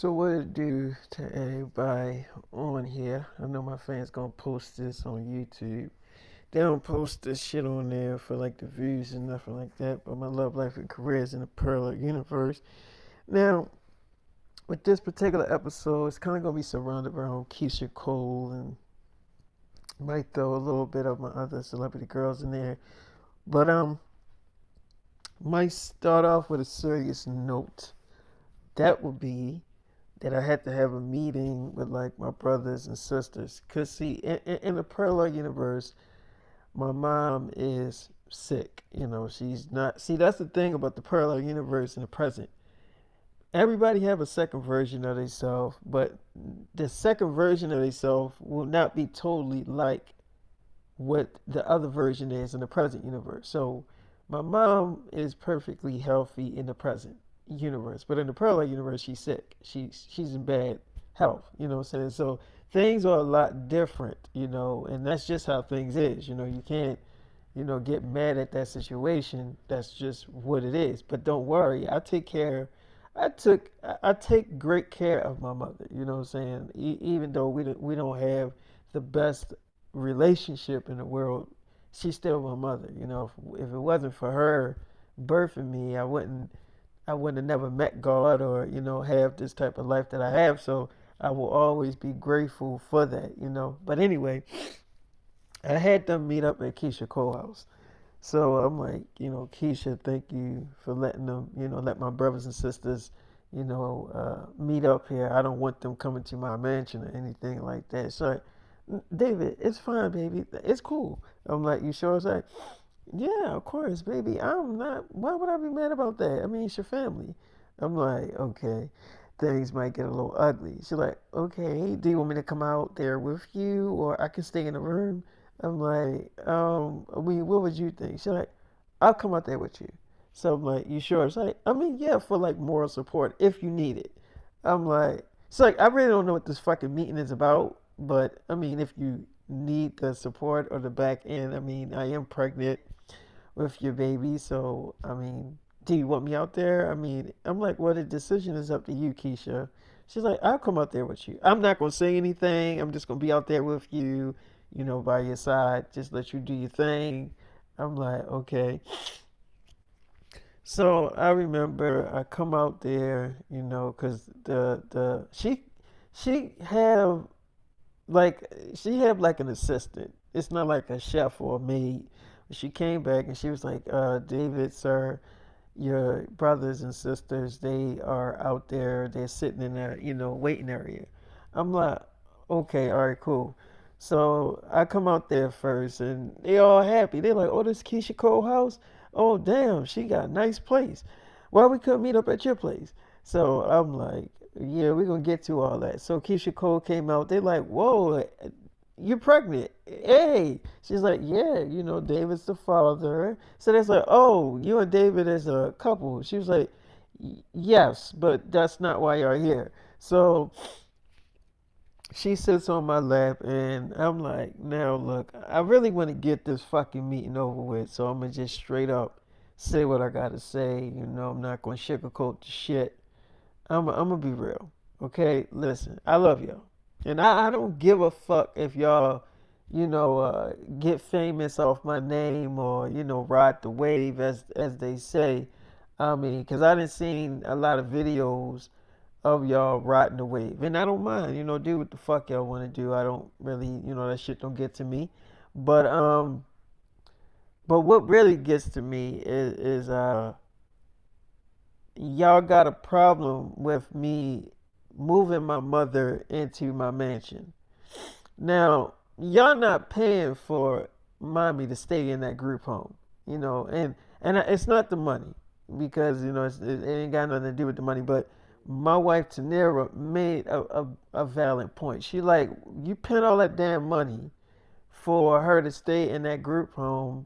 So what it do to everybody on here? I know my fans gonna post this on YouTube. They don't post this shit on there for like the views and nothing like that. But my love life and career is in the parallel universe. Now, with this particular episode, it's kind of gonna be surrounded around Keyshia Cole and might throw a little bit of my other celebrity girls in there. But might start off with a serious note. That would be that I had to have a meeting with like my brothers and sisters. Cause see, in the parallel universe, my mom is sick. She's not. See, that's the thing about the parallel universe in the present. Everybody have a second version of themselves, but the second version of themselves will not be totally like what the other version is in the present universe. So my mom is perfectly healthy in the present universe, but in the parallel universe, she's sick. She's in bad health. You know what I'm saying? So things are a lot different. And that's just how things is. You can't get mad at that situation. That's just what it is. But don't worry, I take great care of my mother. You know what I'm saying? Even though we don't have the best relationship in the world, she's still my mother. If it wasn't for her birthing me, I wouldn't have never met God or have this type of life that I have. So I will always be grateful for that. But anyway, I had them meet up at Keyshia Cole house. So I'm like, Keyshia, thank you for letting them, let my brothers and sisters, meet up here. I don't want them coming to my mansion or anything like that. So, David, it's fine, baby. It's cool. I'm like, you sure? It's like, yeah, of course, baby. I'm not. Why would I be mad about that? I mean, it's your family. I'm like, okay, things might get a little ugly. She's like, okay, do you want me to come out there with you, or I can stay in the room? I'm like, I mean, what would you think? She's like, I'll come out there with you. So I'm like, you sure? It's like, I mean, yeah, for like moral support if you need it. I'm like, it's like I really don't know what this fucking meeting is about, but I mean, if you need the support or the back end, I mean, I am pregnant with your baby. So, I mean, do you want me out there? I mean, I'm like, well, the decision is up to you, Keyshia. She's like, I'll come out there with you. I'm not going to say anything. I'm just going to be out there with you, by your side. Just let you do your thing. I'm like, okay. So I remember I come out there, cause she have like she have like an assistant. It's not like a chef or a maid. She came back and she was like, David, sir, your brothers and sisters, they are out there, they're sitting in their, waiting area. I'm like, okay, all right, cool. So I come out there first and they all happy. They're like, oh, this Keyshia Cole house? Oh, damn, she got a nice place. Why we couldn't meet up at your place? So I'm like, yeah, we're gonna get to all that. So Keyshia Cole came out. They like, whoa, you're pregnant. Hey. She's like, yeah, David's the father. So that's like, oh, you and David as a couple. She was like, yes, but that's not why you're here. So she sits on my lap and I'm like, now look, I really want to get this fucking meeting over with. So I'm going to just straight up say what I got to say. I'm not going to sugarcoat the shit. I'm going to be real. Okay, listen, I love y'all. And I don't give a fuck if y'all, get famous off my name or, ride the wave as they say. I mean, because I didn't seen a lot of videos of y'all riding the wave. And I don't mind, do what the fuck y'all want to do. I don't really, that shit don't get to me. But what really gets to me is y'all got a problem with me moving my mother into my mansion. Now, y'all not paying for mommy to stay in that group home, and it's not the money because it ain't got nothing to do with the money. But my wife Tanera made a valid point. She like, you paying all that damn money for her to stay in that group home,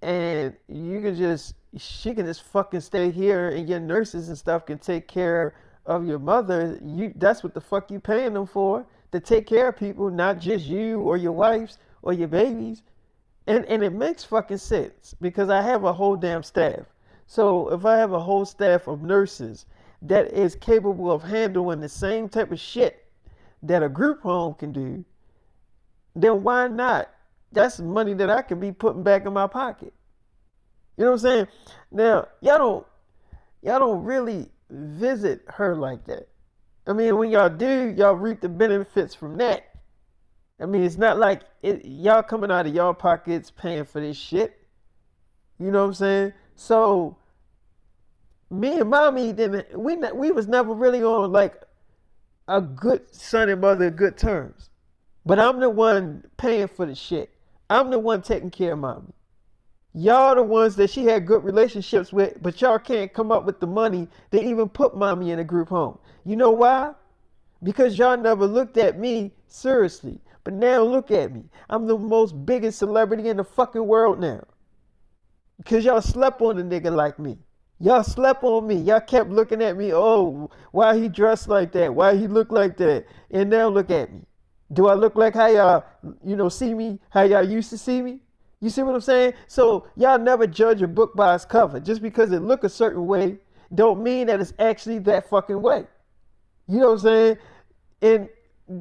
and she can just fucking stay here, and your nurses and stuff can take care of your mother. That's what the fuck you paying them for, to take care of people, not just you or your wives or your babies. And it makes fucking sense because I have a whole damn staff. So if I have a whole staff of nurses, that is capable of handling the same type of shit that a group home can do, then why not? That's money that I can be putting back in my pocket. You know what I'm saying? Now, y'all don't really visit her like that. I mean, when y'all do, y'all reap the benefits from that. I mean, it's not like y'all coming out of y'all pockets paying for this shit. You know what I'm saying? So me and mommy didn't. We was never really on like a good son and mother good terms. But I'm the one paying for the shit. I'm the one taking care of mommy. Y'all the ones that she had good relationships with, but y'all can't come up with the money to even put mommy in a group home. You know why? Because y'all never looked at me seriously. But now look at me. I'm the most biggest celebrity in the fucking world now. Because y'all slept on a nigga like me. Y'all slept on me. Y'all kept looking at me. Oh, why he dressed like that? Why he look like that? And now look at me. Do I look like how y'all, see me? How y'all used to see me? You see what I'm saying? So y'all never judge a book by its cover. Just because it look a certain way, don't mean that it's actually that fucking way. You know what I'm saying? And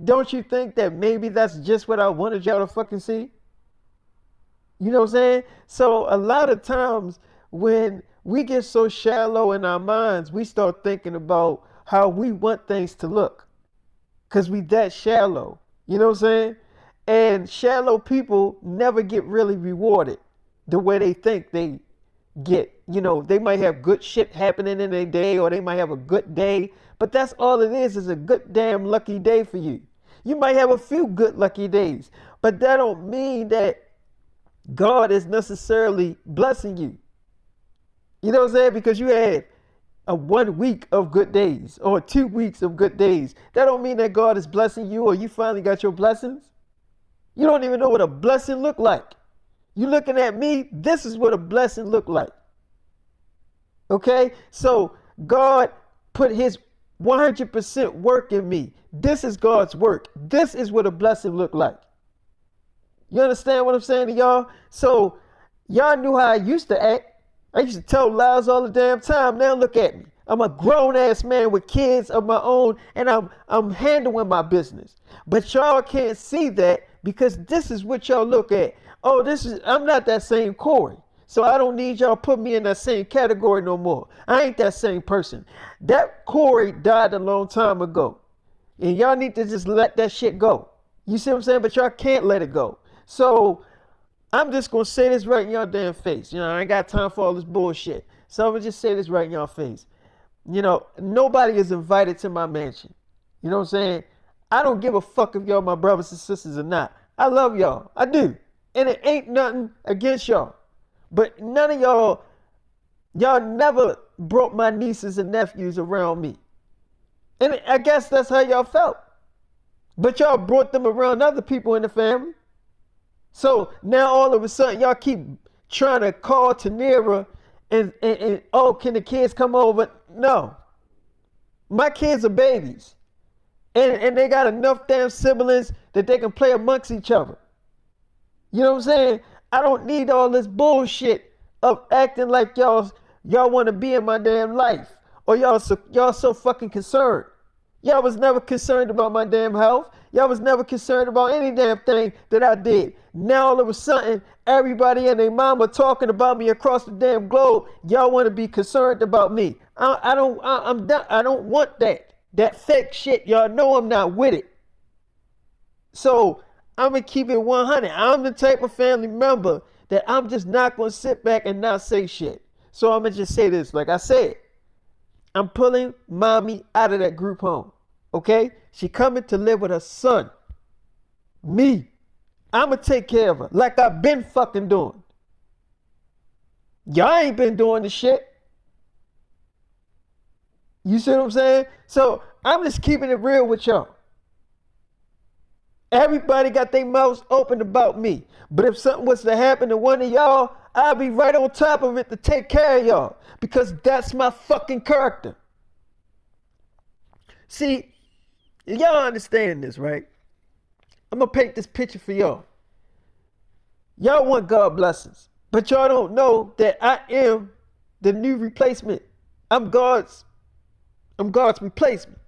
don't you think that maybe that's just what I wanted y'all to fucking see? You know what I'm saying? So a lot of times when we get so shallow in our minds, we start thinking about how we want things to look. Because we that shallow. You know what I'm saying? And shallow people never get really rewarded the way they think they get. They might have good shit happening in their day, or they might have a good day, but that's all it is a good damn lucky day for you. You might have a few good lucky days, but that don't mean that God is necessarily blessing you. You know what I'm saying? Because you had a 1 week of good days or 2 weeks of good days. That don't mean that God is blessing you or you finally got your blessings. You don't even know what a blessing look like. You looking at me, this is what a blessing look like. Okay? So God put his 100% work in me. This is God's work. This is what a blessing look like. You understand what I'm saying to y'all? So y'all knew how I used to act. I used to tell lies all the damn time. Now look at me. I'm a grown ass man with kids of my own, and I'm handling my business. But y'all can't see that because this is what y'all look at. Oh, I'm not that same Corey. So I don't need y'all put me in that same category no more. I ain't that same person. That Corey died a long time ago. And y'all need to just let that shit go. You see what I'm saying? But y'all can't let it go. So I'm just going to say this right in y'all damn face. I ain't got time for all this bullshit. So I'm going to just say this right in y'all face. Nobody is invited to my mansion. You know what I'm saying? I don't give a fuck if y'all my brothers and sisters or not. I love y'all. I do. And it ain't nothing against y'all. But none of y'all never brought my nieces and nephews around me. And I guess that's how y'all felt. But y'all brought them around other people in the family. So now all of a sudden y'all keep trying to call Tanira and oh, can the kids come over? No. My kids are babies. And they got enough damn siblings that they can play amongst each other. You know what I'm saying? I don't need all this bullshit of acting like y'all want to be in my damn life. Or y'all so fucking concerned. Y'all was never concerned about my damn health. Y'all was never concerned about any damn thing that I did. Now all of a sudden, everybody and their mama talking about me across the damn globe. Y'all want to be concerned about me. I don't want that. That fake shit. Y'all know I'm not with it. So I'm going to keep it 100. I'm the type of family member that I'm just not going to sit back and not say shit. So I'm going to just say this. Like I said, I'm pulling mommy out of that group home. Okay? She coming to live with her son. Me. I'm going to take care of her like I've been fucking doing. Y'all ain't been doing the shit. You see what I'm saying? So I'm just keeping it real with y'all. Everybody got their mouths open about me. But if something was to happen to one of y'all, I'll be right on top of it to take care of y'all. Because that's my fucking character. See, y'all understand this, right? I'm going to paint this picture for y'all. Y'all want God blessings. But y'all don't know that I am the new replacement. I'm God's I'm God's replacement.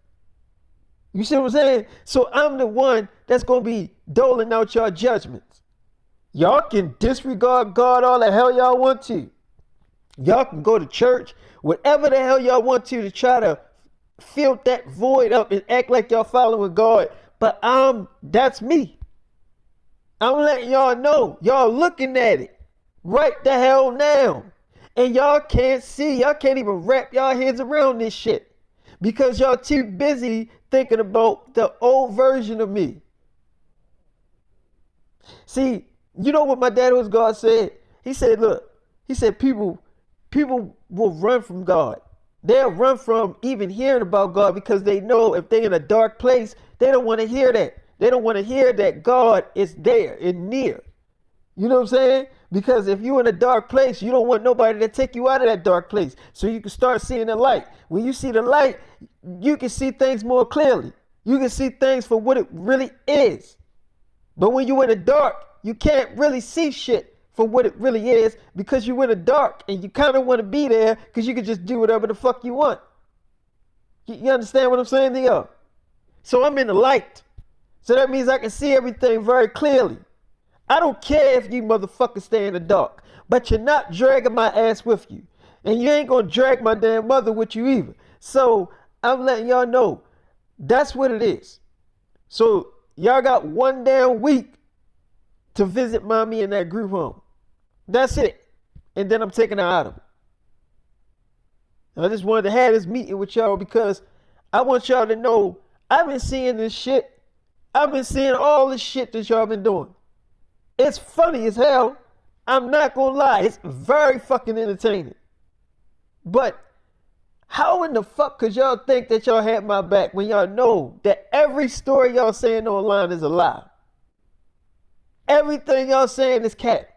You see what I'm saying? So I'm the one that's going to be doling out your judgments. Y'all can disregard God all the hell y'all want to. Y'all can go to church, whatever the hell y'all want to try to fill that void up and act like y'all following God. But that's me. I'm letting y'all know. Y'all looking at it right the hell now. And y'all can't see. Y'all can't even wrap y'all heads around this shit. Because y'all too busy thinking about the old version of me. See, you know what my dad was God said? He said, look, he said people will run from God. They'll run from even hearing about God because they know if they're in a dark place, they don't want to hear that. They don't want to hear that God is there and near. You know what I'm saying? Because if you're in a dark place, you don't want nobody to take you out of that dark place. So you can start seeing the light. When you see the light, you can see things more clearly. You can see things for what it really is. But when you're in the dark, you can't really see shit for what it really is because you're in the dark and you kind of want to be there because you can just do whatever the fuck you want. You understand what I'm saying to y'all? So I'm in the light. So that means I can see everything very clearly. I don't care if you motherfuckers stay in the dark, but you're not dragging my ass with you. And you ain't gonna drag my damn mother with you either. So I'm letting y'all know that's what it is. So y'all got one damn week to visit mommy in that group home. That's it. And then I'm taking her out of it. I just wanted to have this meeting with y'all because I want y'all to know I've been seeing this shit. I've been seeing all this shit that y'all been doing. It's funny as hell. I'm not gonna lie. It's very fucking entertaining. But how in the fuck could y'all think that y'all had my back when y'all know that every story y'all saying online is a lie? Everything y'all saying is cat.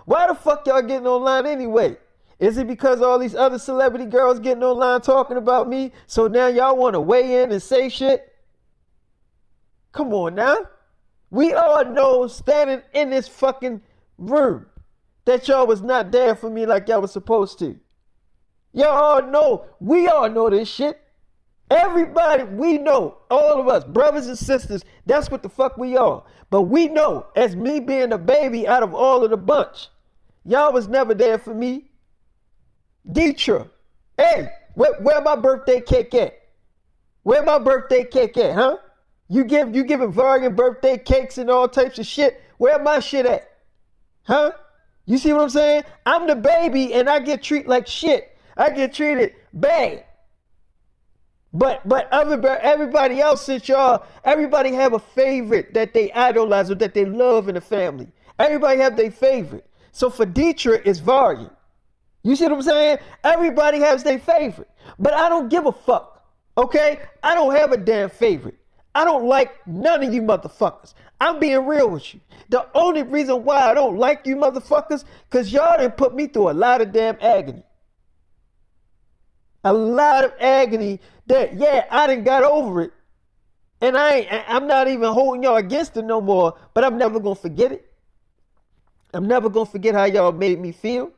Why the fuck y'all getting online anyway? Is it because all these other celebrity girls getting online talking about me? So now y'all want to weigh in and say shit? Come on now. We all know standing in this fucking room that y'all was not there for me like y'all was supposed to. Y'all all know, we all know this shit. Everybody, we know, all of us, brothers and sisters, that's what the fuck we are. But we know, as me being the baby out of all of the bunch, y'all was never there for me. Deetra, hey, where my birthday cake at? Where my birthday cake at, huh? You giving Varian birthday cakes and all types of shit. Where my shit at? Huh? You see what I'm saying? I'm the baby and I get treated like shit. I get treated bad. But everybody else, since y'all, everybody have a favorite that they idolize or that they love in the family. Everybody have their favorite. So for Deetra, it's Varian. You see what I'm saying? Everybody has their favorite. But I don't give a fuck. Okay? I don't have a damn favorite. I don't like none of you motherfuckers. I'm being real with you. The only reason why I don't like you motherfuckers, because y'all done put me through a lot of damn agony. A lot of agony that, yeah, I done got over it. And I'm not even holding y'all against it no more, but I'm never going to forget it. I'm never going to forget how y'all made me feel.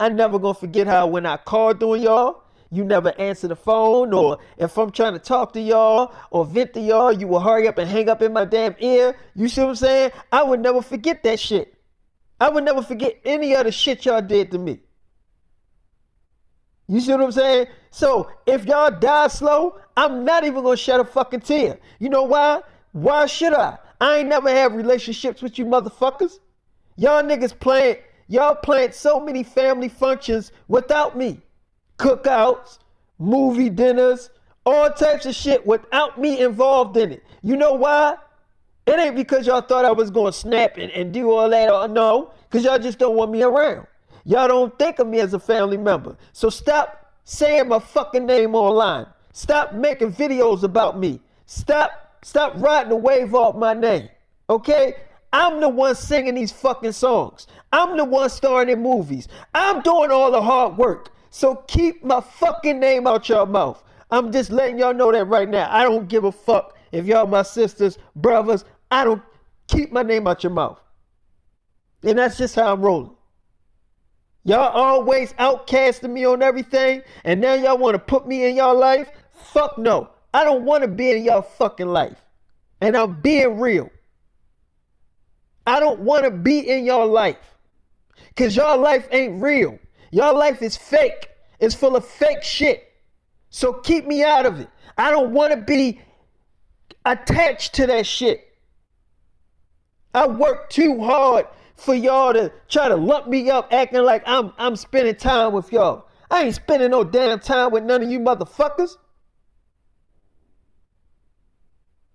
I'm never going to forget how when I called on y'all, you never answer the phone, or if I'm trying to talk to y'all or vent to y'all, you will hurry up and hang up in my damn ear. You see what I'm saying? I would never forget that shit. I would never forget any of the shit y'all did to me. You see what I'm saying? So if y'all die slow, I'm not even gonna shed a fucking tear. You know why? Why should I? I ain't never had relationships with you motherfuckers. Y'all niggas playing so many family functions without me. Cookouts, movie dinners, all types of shit without me involved in it. You know why? It ain't because y'all thought I was going to snap and do all that. Or no, because y'all just don't want me around. Y'all don't think of me as a family member. So stop saying my fucking name online. Stop making videos about me. Stop riding the wave off my name. Okay? I'm the one singing these fucking songs. I'm the one starring in movies. I'm doing all the hard work. So keep my fucking name out your mouth. I'm just letting y'all know that right now. I don't give a fuck if y'all my sisters, brothers. I don't keep my name out your mouth. And that's just how I'm rolling. Y'all always outcasting me on everything, and now y'all want to put me in y'all life? Fuck no. I don't want to be in y'all fucking life. And I'm being real. I don't want to be in y'all life. Because y'all life ain't real. Y'all life is fake. It's full of fake shit. So keep me out of it. I don't want to be attached to that shit. I work too hard for y'all to try to lump me up acting like I'm spending time with y'all. I ain't spending no damn time with none of you motherfuckers.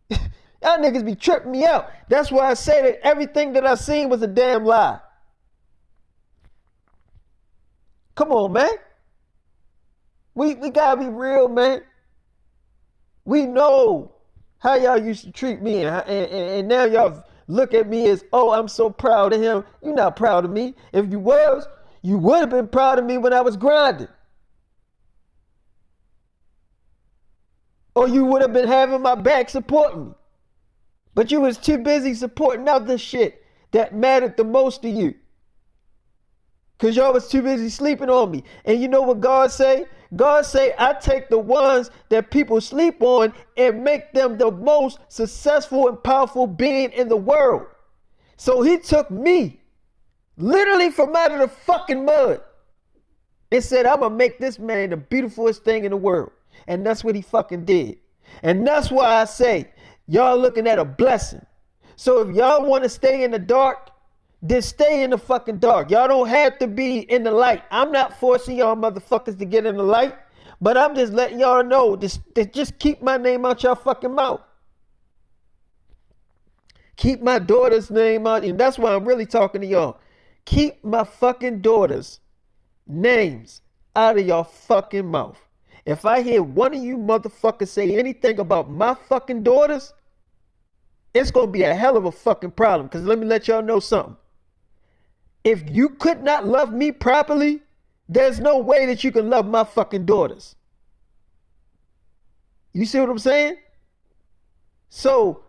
Y'all niggas be tripping me out. That's why I say that everything that I seen was a damn lie. Come on, man. We gotta be real, man. We know how y'all used to treat me, and now y'all look at me as, oh, I'm so proud of him. You're not proud of me. If you was, you would have been proud of me when I was grinding. Or you would have been having my back supporting me. But you was too busy supporting other shit that mattered the most to you. Because y'all was too busy sleeping on me. And you know what God say? God say, I take the ones that people sleep on and make them the most successful and powerful being in the world. So he took me literally from out of the fucking mud and said, I'm going to make this man the beautifulest thing in the world. And that's what he fucking did. And that's why I say, y'all looking at a blessing. So if y'all want to stay in the dark, then stay in the fucking dark. Y'all don't have to be in the light. I'm not forcing y'all motherfuckers to get in the light, but I'm just letting y'all know, just keep my name out y'all fucking mouth. Keep my daughter's name out, and that's why I'm really talking to y'all. Keep my fucking daughter's names out of y'all fucking mouth. If I hear one of you motherfuckers say anything about my fucking daughters, it's going to be a hell of a fucking problem. Because let me let y'all know something. If you could not love me properly, there's no way that you can love my fucking daughters. You see what I'm saying? So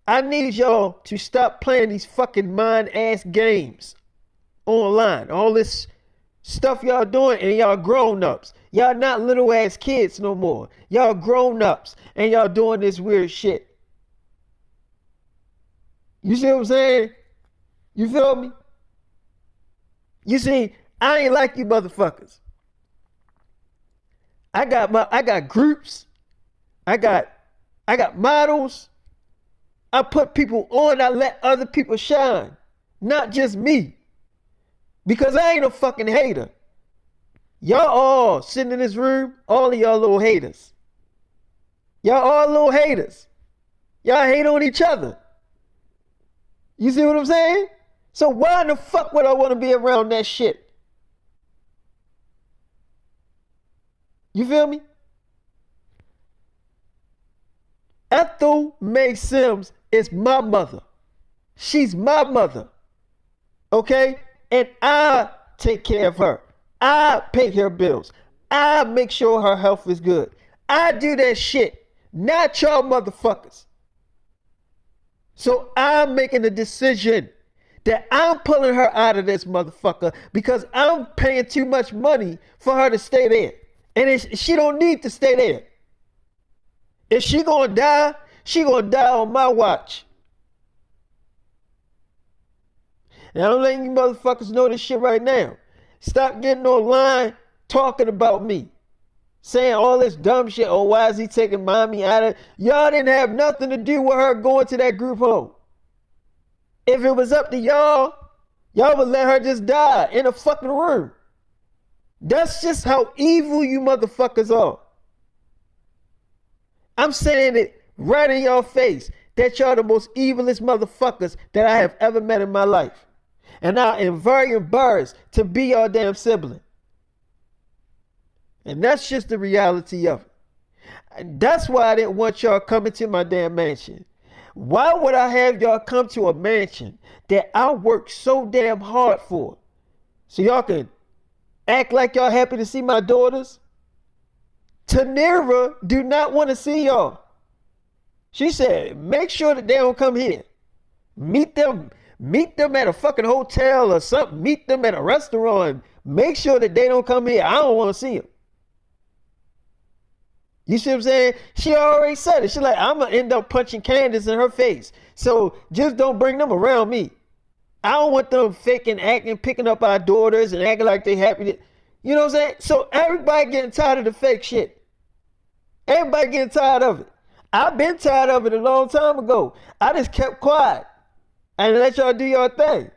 I need y'all to stop playing these fucking mind-ass games online. All this stuff y'all doing, and y'all grown-ups. Y'all not little-ass kids no more. Y'all grown-ups, and y'all doing this weird shit. You see what I'm saying? You feel me? You see, I ain't like you motherfuckers. I got groups. I got models. I put people on. I let other people shine, not just me. Because I ain't a fucking hater. Y'all all sitting in this room, all of y'all little haters. Y'all all little haters. Y'all hate on each other. You see what I'm saying? So why in the fuck would I want to be around that shit? You feel me? Ethel Mae Sims is my mother. She's my mother. Okay? And I take care of her. I pay her bills. I make sure her health is good. I do that shit. Not y'all motherfuckers. So I'm making a decision that I'm pulling her out of this motherfucker because I'm paying too much money for her to stay there. And she don't need to stay there. If she gonna die, she gonna die on my watch. And I'm letting you motherfuckers know this shit right now. Stop getting online talking about me. Saying all this dumb shit. Oh, why is he taking mommy out of... Y'all didn't have nothing to do with her going to that group home. If it was up to y'all, y'all would let her just die in a fucking room. That's just how evil you motherfuckers are. I'm saying it right in your face that y'all the most evilest motherfuckers that I have ever met in my life. And I am very embarrassed to be your damn sibling. And that's just the reality of it. And that's why I didn't want y'all coming to my damn mansion. Why would I have y'all come to a mansion that I worked so damn hard for? So y'all can act like y'all happy to see my daughters? Tanira do not want to see y'all. She said, make sure that they don't come here. Meet them Meet them at a fucking hotel or something. Meet them at a restaurant. Make sure that they don't come here. I don't want to see them. You see what I'm saying? She already said it. She's like, I'm going to end up punching Candace in her face. So just don't bring them around me. I don't want them faking, acting, picking up our daughters and acting like they happy. You know what I'm saying? So everybody getting tired of the fake shit. Everybody getting tired of it. I've been tired of it a long time ago. I just kept quiet and let y'all do your thing.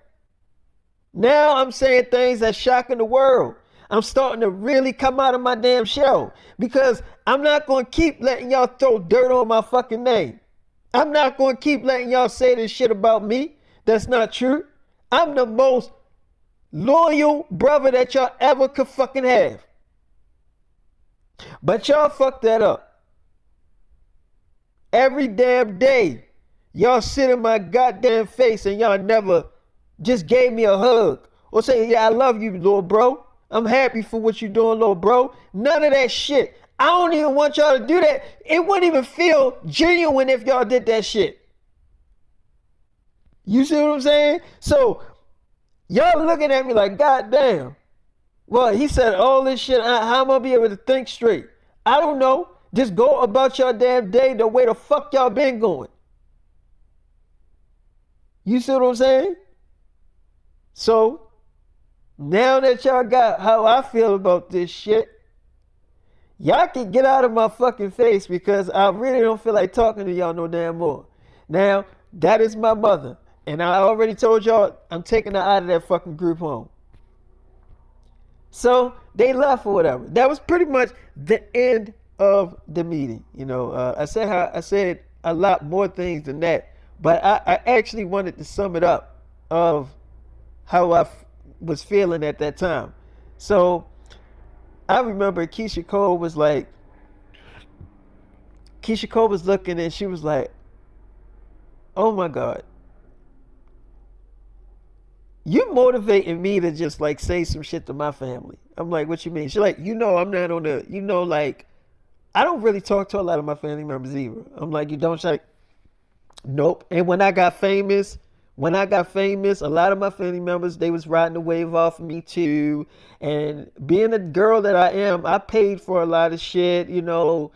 Now I'm saying things that's shocking the world. I'm starting to really come out of my damn shell because I'm not going to keep letting y'all throw dirt on my fucking name. I'm not going to keep letting y'all say this shit about me. That's not true. I'm the most loyal brother that y'all ever could fucking have. But y'all fucked that up. Every damn day, y'all sit in my goddamn face and y'all never just gave me a hug or say, yeah, I love you, little bro. I'm happy for what you're doing, little bro. None of that shit. I don't even want y'all to do that. It wouldn't even feel genuine if y'all did that shit. You see what I'm saying? So y'all looking at me like, God damn. Well, he said all this shit. How am I be able to think straight? I don't know. Just go about your damn day the way the fuck y'all been going. You see what I'm saying? So now that y'all got how I feel about this shit, y'all can get out of my fucking face because I really don't feel like talking to y'all no damn more. Now, that is my mother. And I already told y'all I'm taking her out of that fucking group home. So they left or whatever. That was pretty much the end of the meeting. You know, I said a lot more things than that, but I actually wanted to sum it up of how I was feeling at that time. So I remember Keyshia Cole was looking and she was like, oh my God, you motivating me to just like say some shit to my family. I'm like, what you mean? She's like, I'm not on the, like, I don't really talk to a lot of my family members either. I'm like, you don't? She's like, nope. And when I got famous, a lot of my family members, they was riding the wave off of me too. And being a girl that I am, I paid for a lot of shit. You know,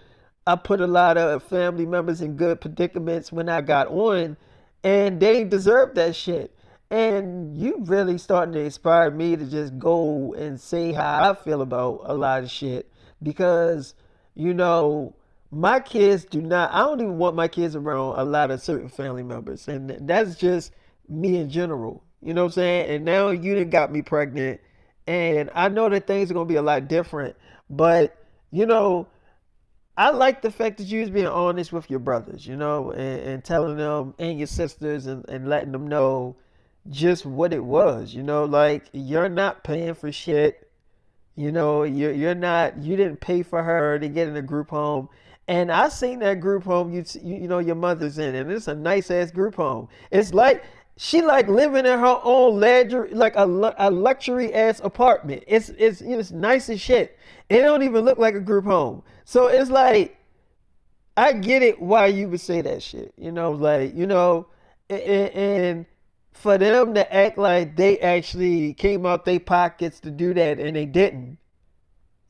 I put a lot of family members in good predicaments when I got on, and they deserve that shit. And you really starting to inspire me to just go and say how I feel about a lot of shit because, my kids I don't even want my kids around a lot of certain family members. And that's just me in general. You know what I'm saying? And now you done got me pregnant. And I know that things are going to be a lot different. But, I like the fact that you was being honest with your brothers, and telling them and your sisters and letting them know just what it was, like you're not paying for shit. You're not, you didn't pay for her to get in a group home. And I seen that group home your mother's in, and it's a nice ass group home. It's like she like living in her own like a luxury ass apartment. It's nice as shit. It don't even look like a group home. So it's like, I get it why you would say that shit. And for them to act like they actually came out their pockets to do that and they didn't.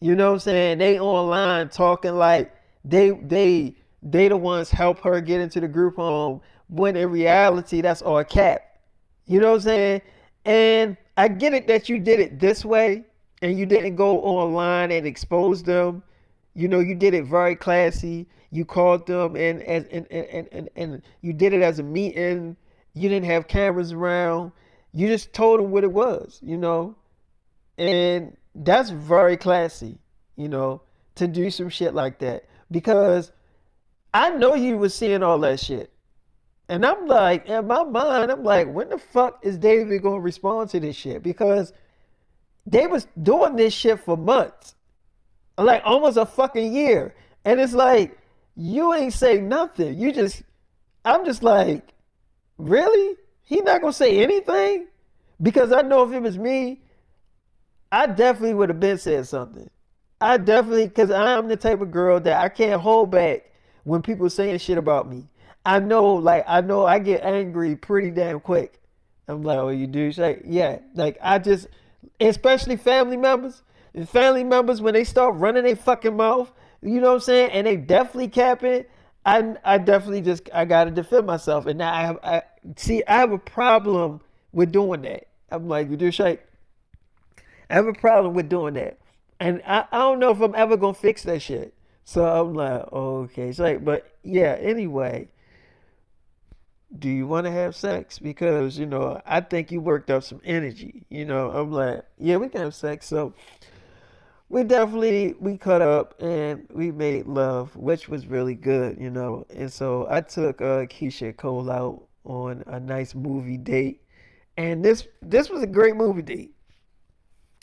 You know what I'm saying? They online talking like they the ones help her get into the group home when in reality that's all cap. You know what I'm saying? And I get it that you did it this way and you didn't go online and expose them. You did it very classy. You called them and you did it as a meeting. You didn't have cameras around. You just told them what it was, and that's very classy, to do some shit like that. Because I know you was seeing all that shit. And I'm like, in my mind, I'm like, when the fuck is David going to respond to this shit? Because they was doing this shit for months. Like almost a fucking year. And it's like, you ain't say nothing. I'm just like, really? He not gonna say anything? Because I know if it was me, I definitely would have been said something. Because I'm the type of girl that I can't hold back when people saying shit about me. I know I get angry pretty damn quick. I'm like, oh, you do? She's like, yeah. Like I just, especially family members. And family members when they start running their fucking mouth, you know what I'm saying? And they definitely capping. I definitely just I gotta defend myself. And now I have a problem with doing that. I'm like, you do shake. I have a problem with doing that. And I don't know if I'm ever gonna fix that shit. So I'm like, oh, okay. It's like, but yeah, anyway, do you want to have sex? Because, I think you worked up some energy. I'm like, yeah, we can have sex. So we cut up and we made love, which was really good. And so I took Keisha Cole out on a nice movie date. And this was a great movie date.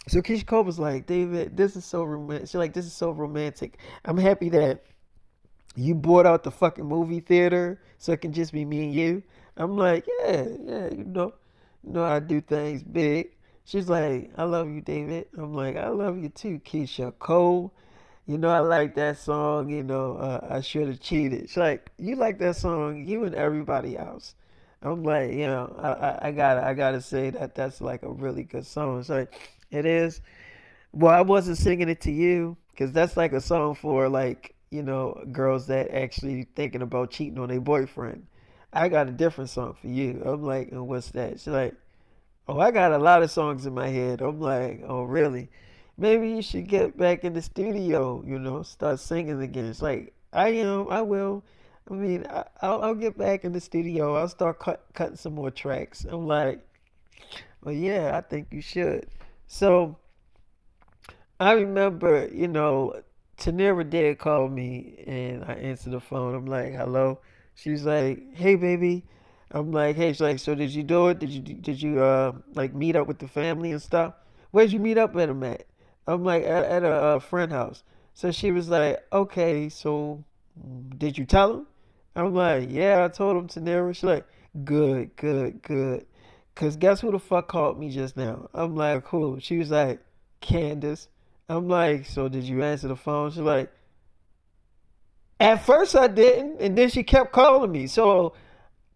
So Keisha Cole was like, David, this is so romantic. She's like, this is so romantic. I'm happy that you bought out the fucking movie theater so it can just be me and you. I'm like, yeah, yeah, I do things big. She's like, I love you, David. I'm like, I love you too, Keisha Cole. I like that song. I should have cheated. She's like, you like that song, you and everybody else. I'm like, I gotta say that that's like a really good song. It's like, it is. Well, I wasn't singing it to you because that's like a song for like, girls that actually thinking about cheating on their boyfriend. I got a different song for you. I'm like, and what's that? She's like, oh, I got a lot of songs in my head. I'm like, oh, really? Maybe you should get back in the studio, start singing again. It's like, I am, I will. I mean, I'll get back in the studio. I'll start cutting some more tracks. I'm like, well, yeah, I think you should. So I remember, Tanera did call me and I answered the phone. I'm like, hello. She's like, hey, baby. I'm like, hey. She's like, so did you do it? Did you like meet up with the family and stuff? Where'd you meet up with them at? I'm like, at a friend house. So she was like, okay, so did you tell him? I'm like, yeah, I told him Tanera. She's like, good, good, good. Cause guess who the fuck called me just now? I'm like, who? She was like, Candace. I'm like, so did you answer the phone? She's like, at first I didn't, and then she kept calling me. So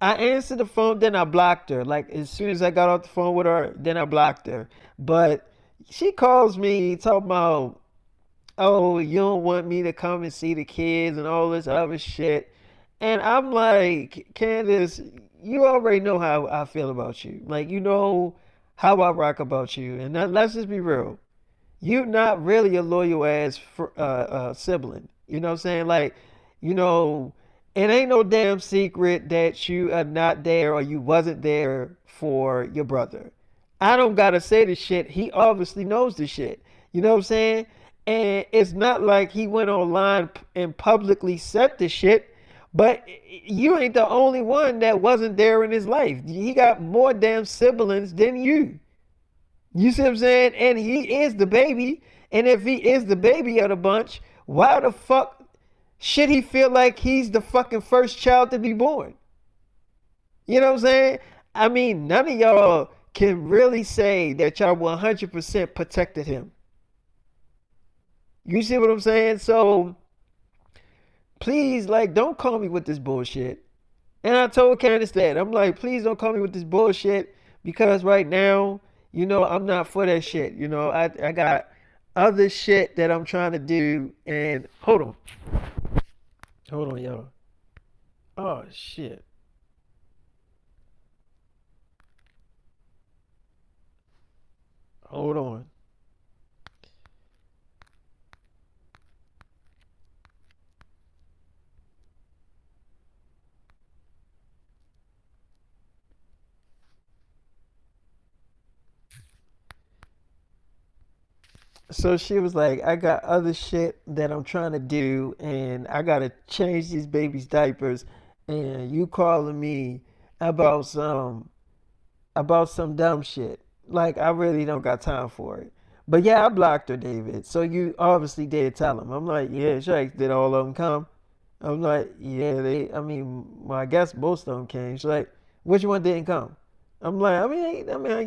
I answered the phone, then I blocked her. Like as soon as I got off the phone with her, then I blocked her. But she calls me talking about, oh, you don't want me to come and see the kids and all this other shit. And I'm like, Candace, you already know how I feel about you. Like, you know how I rock about you. And let's just be real. You're not really a loyal ass sibling. You know what I'm saying? Like, you know, it ain't no damn secret that you are not there or you wasn't there for your brother. I don't gotta say the shit. He obviously knows the shit. You know what I'm saying? And it's not like he went online and publicly said the shit, but you ain't the only one that wasn't there in his life. He got more damn siblings than you. You see what I'm saying? And he is the baby. And if he is the baby of the bunch, why the fuck should he feel like he's the fucking first child to be born? You know what I'm saying? I mean, none of y'all can really say that y'all 100% protected him. You see what I'm saying? So please, like, don't call me with this bullshit. And I told Candace that. I'm like, please don't call me with this bullshit because right now, I'm not for that shit. I got other shit that I'm trying to do. And hold on, y'all. Oh shit. Hold on. So she was like, I got other shit that I'm trying to do, and I gotta change these babies' diapers, and you calling me about some about some dumb shit. Like I really don't got time for it. But yeah, I blocked her, David. So you obviously did tell him. I'm like, yeah, sure. Did all of them come? I'm like, yeah, they. I mean, well, I guess most of them came. She's like, which one didn't come? I'm like,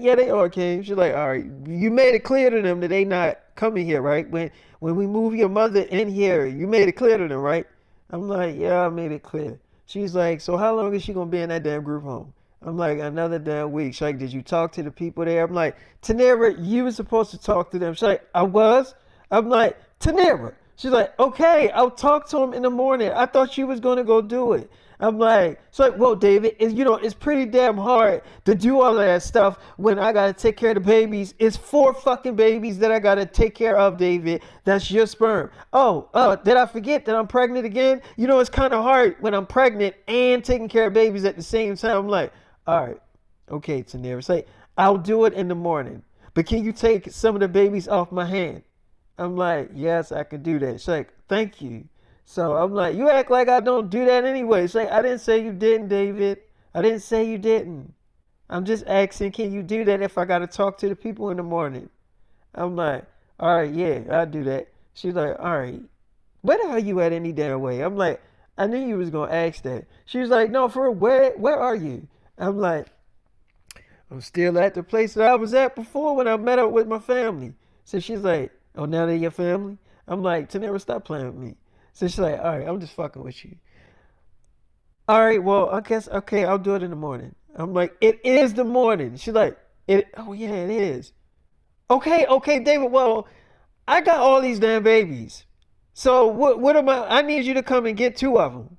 yeah, they all came. She's like, all right, you made it clear to them that they not coming here, right? When we move your mother in here, you made it clear to them, right? I'm like, yeah, I made it clear. She's like, so how long is she gonna be in that damn group home? I'm like, another damn week. She's like, did you talk to the people there? I'm like, Tanera, you were supposed to talk to them. She's like, I was. I'm like, Tanera. She's like, okay, I'll talk to them in the morning. I thought you was gonna go do it. I'm like, so like, well, David, it's pretty damn hard to do all of that stuff when I gotta take care of the babies. It's four fucking babies that I gotta take care of, David. That's your sperm. Oh, did I forget that I'm pregnant again? It's kind of hard when I'm pregnant and taking care of babies at the same time. I'm like, all right, okay, Tanera. It's like, I'll do it in the morning, but can you take some of the babies off my hand? I'm like, yes, I can do that. She's like, thank you. So I'm like, you act like I don't do that anyway. She's like, I didn't say you didn't, David. I didn't say you didn't. I'm just asking, can you do that if I got to talk to the people in the morning? I'm like, all right, yeah, I'll do that. She's like, all right, where the hell you at any damn way? I'm like, I knew you was going to ask that. She was like, no, for real, where are you? I'm like, I'm still at the place that I was at before when I met up with my family. So she's like, oh, now they're your family? I'm like, Tanera, stop playing with me. So she's like, all right, I'm just fucking with you. All right, well, I guess, okay, I'll do it in the morning. I'm like, it is the morning. She's like, oh yeah, it is. Okay, David, well, I got all these damn babies. So what am I need you to come and get two of them.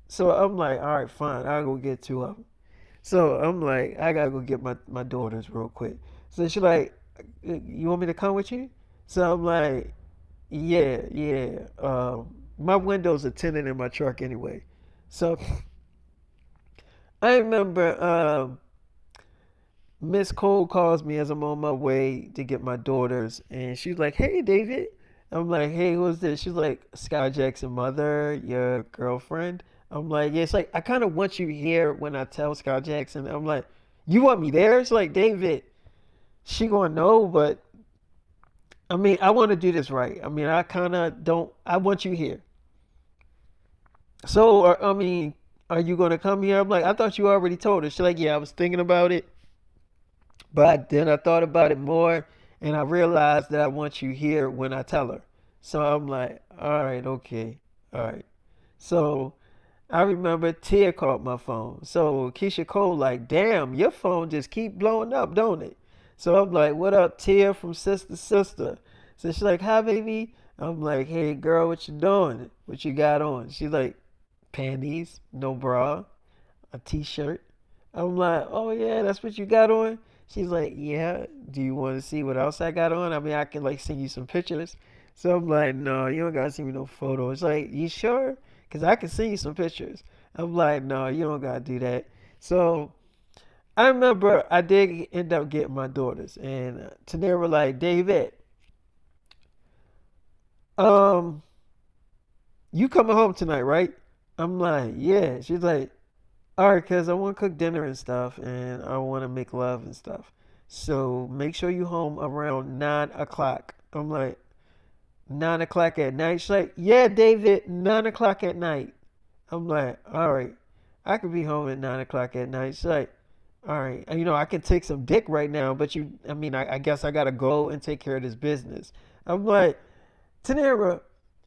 So I'm like, all right, fine, I'll go get two of them. So I'm like, I gotta go get my daughters real quick. So she's like, you want me to come with you? So I'm like, yeah, yeah. My windows are tinted in my truck anyway. So I remember Miss Cole calls me as I'm on my way to get my daughters, and she's like, "Hey, David." I'm like, "Hey, who's this?" She's like, "Sky Jackson mother, your girlfriend." I'm like, "Yeah." It's like I kind of want you here when I tell Sky Jackson. I'm like, "You want me there?" It's like, David, she gonna know, but I mean, I want to do this right. I mean, I kind of don't. I want you here. So, I mean, are you gonna come here? I'm like, I thought you already told her. She's like, yeah, I was thinking about it, but then I thought about it more, and I realized that I want you here when I tell her. So I'm like, all right, okay, all right. So I remember Tia called my phone. So Keyshia Cole like, damn, your phone just keep blowing up, don't it? So I'm like, what up, Tia from Sister Sister? So she's like, hi, baby. I'm like, hey, girl, what you doing? What you got on? She's like, panties, no bra, a t-shirt. I'm like, oh yeah, that's what you got on? She's like, yeah. Do you want to see what else I got on? I mean, I can like send you some pictures. So I'm like, no, you don't gotta send me no photos. It's like, you sure? Cause I can send you some pictures. I'm like, no, you don't gotta do that. So I remember I did end up getting my daughters, and Tanera were like, David, um, you coming home tonight, right? I'm like, yeah. She's like, all right, cause I want to cook dinner and stuff, and I want to make love and stuff. So make sure you home around 9 o'clock. I'm like, 9 o'clock at night. She's like, yeah, David, 9 o'clock at night. I'm like, all right, I could be home at 9 o'clock at night. She's like, all right, and, I can take some dick right now, but I mean, I guess I gotta go and take care of this business. I'm like, Tanera,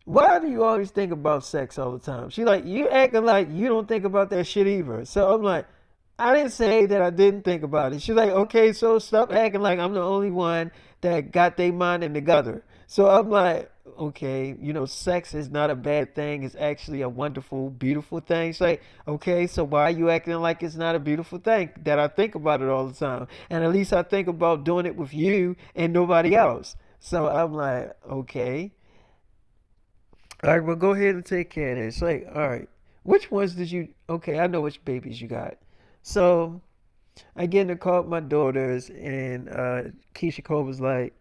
why do you always think about sex all the time? She like, you acting like you don't think about that shit either. So I'm like, I didn't say that I didn't think about it. She's like, okay, so stop acting like I'm the only one that got their mind in together. So I'm like, okay, sex is not a bad thing. It's actually a wonderful, beautiful thing. She's like, okay, so why are you acting like it's not a beautiful thing? That I think about it all the time. And at least I think about doing it with you and nobody else. So I'm like, okay. All right, well, go ahead and take care of this. Like, all right, which ones did you? Okay, I know which babies you got. So I get in the car with my daughters, and Keyshia Cole was like,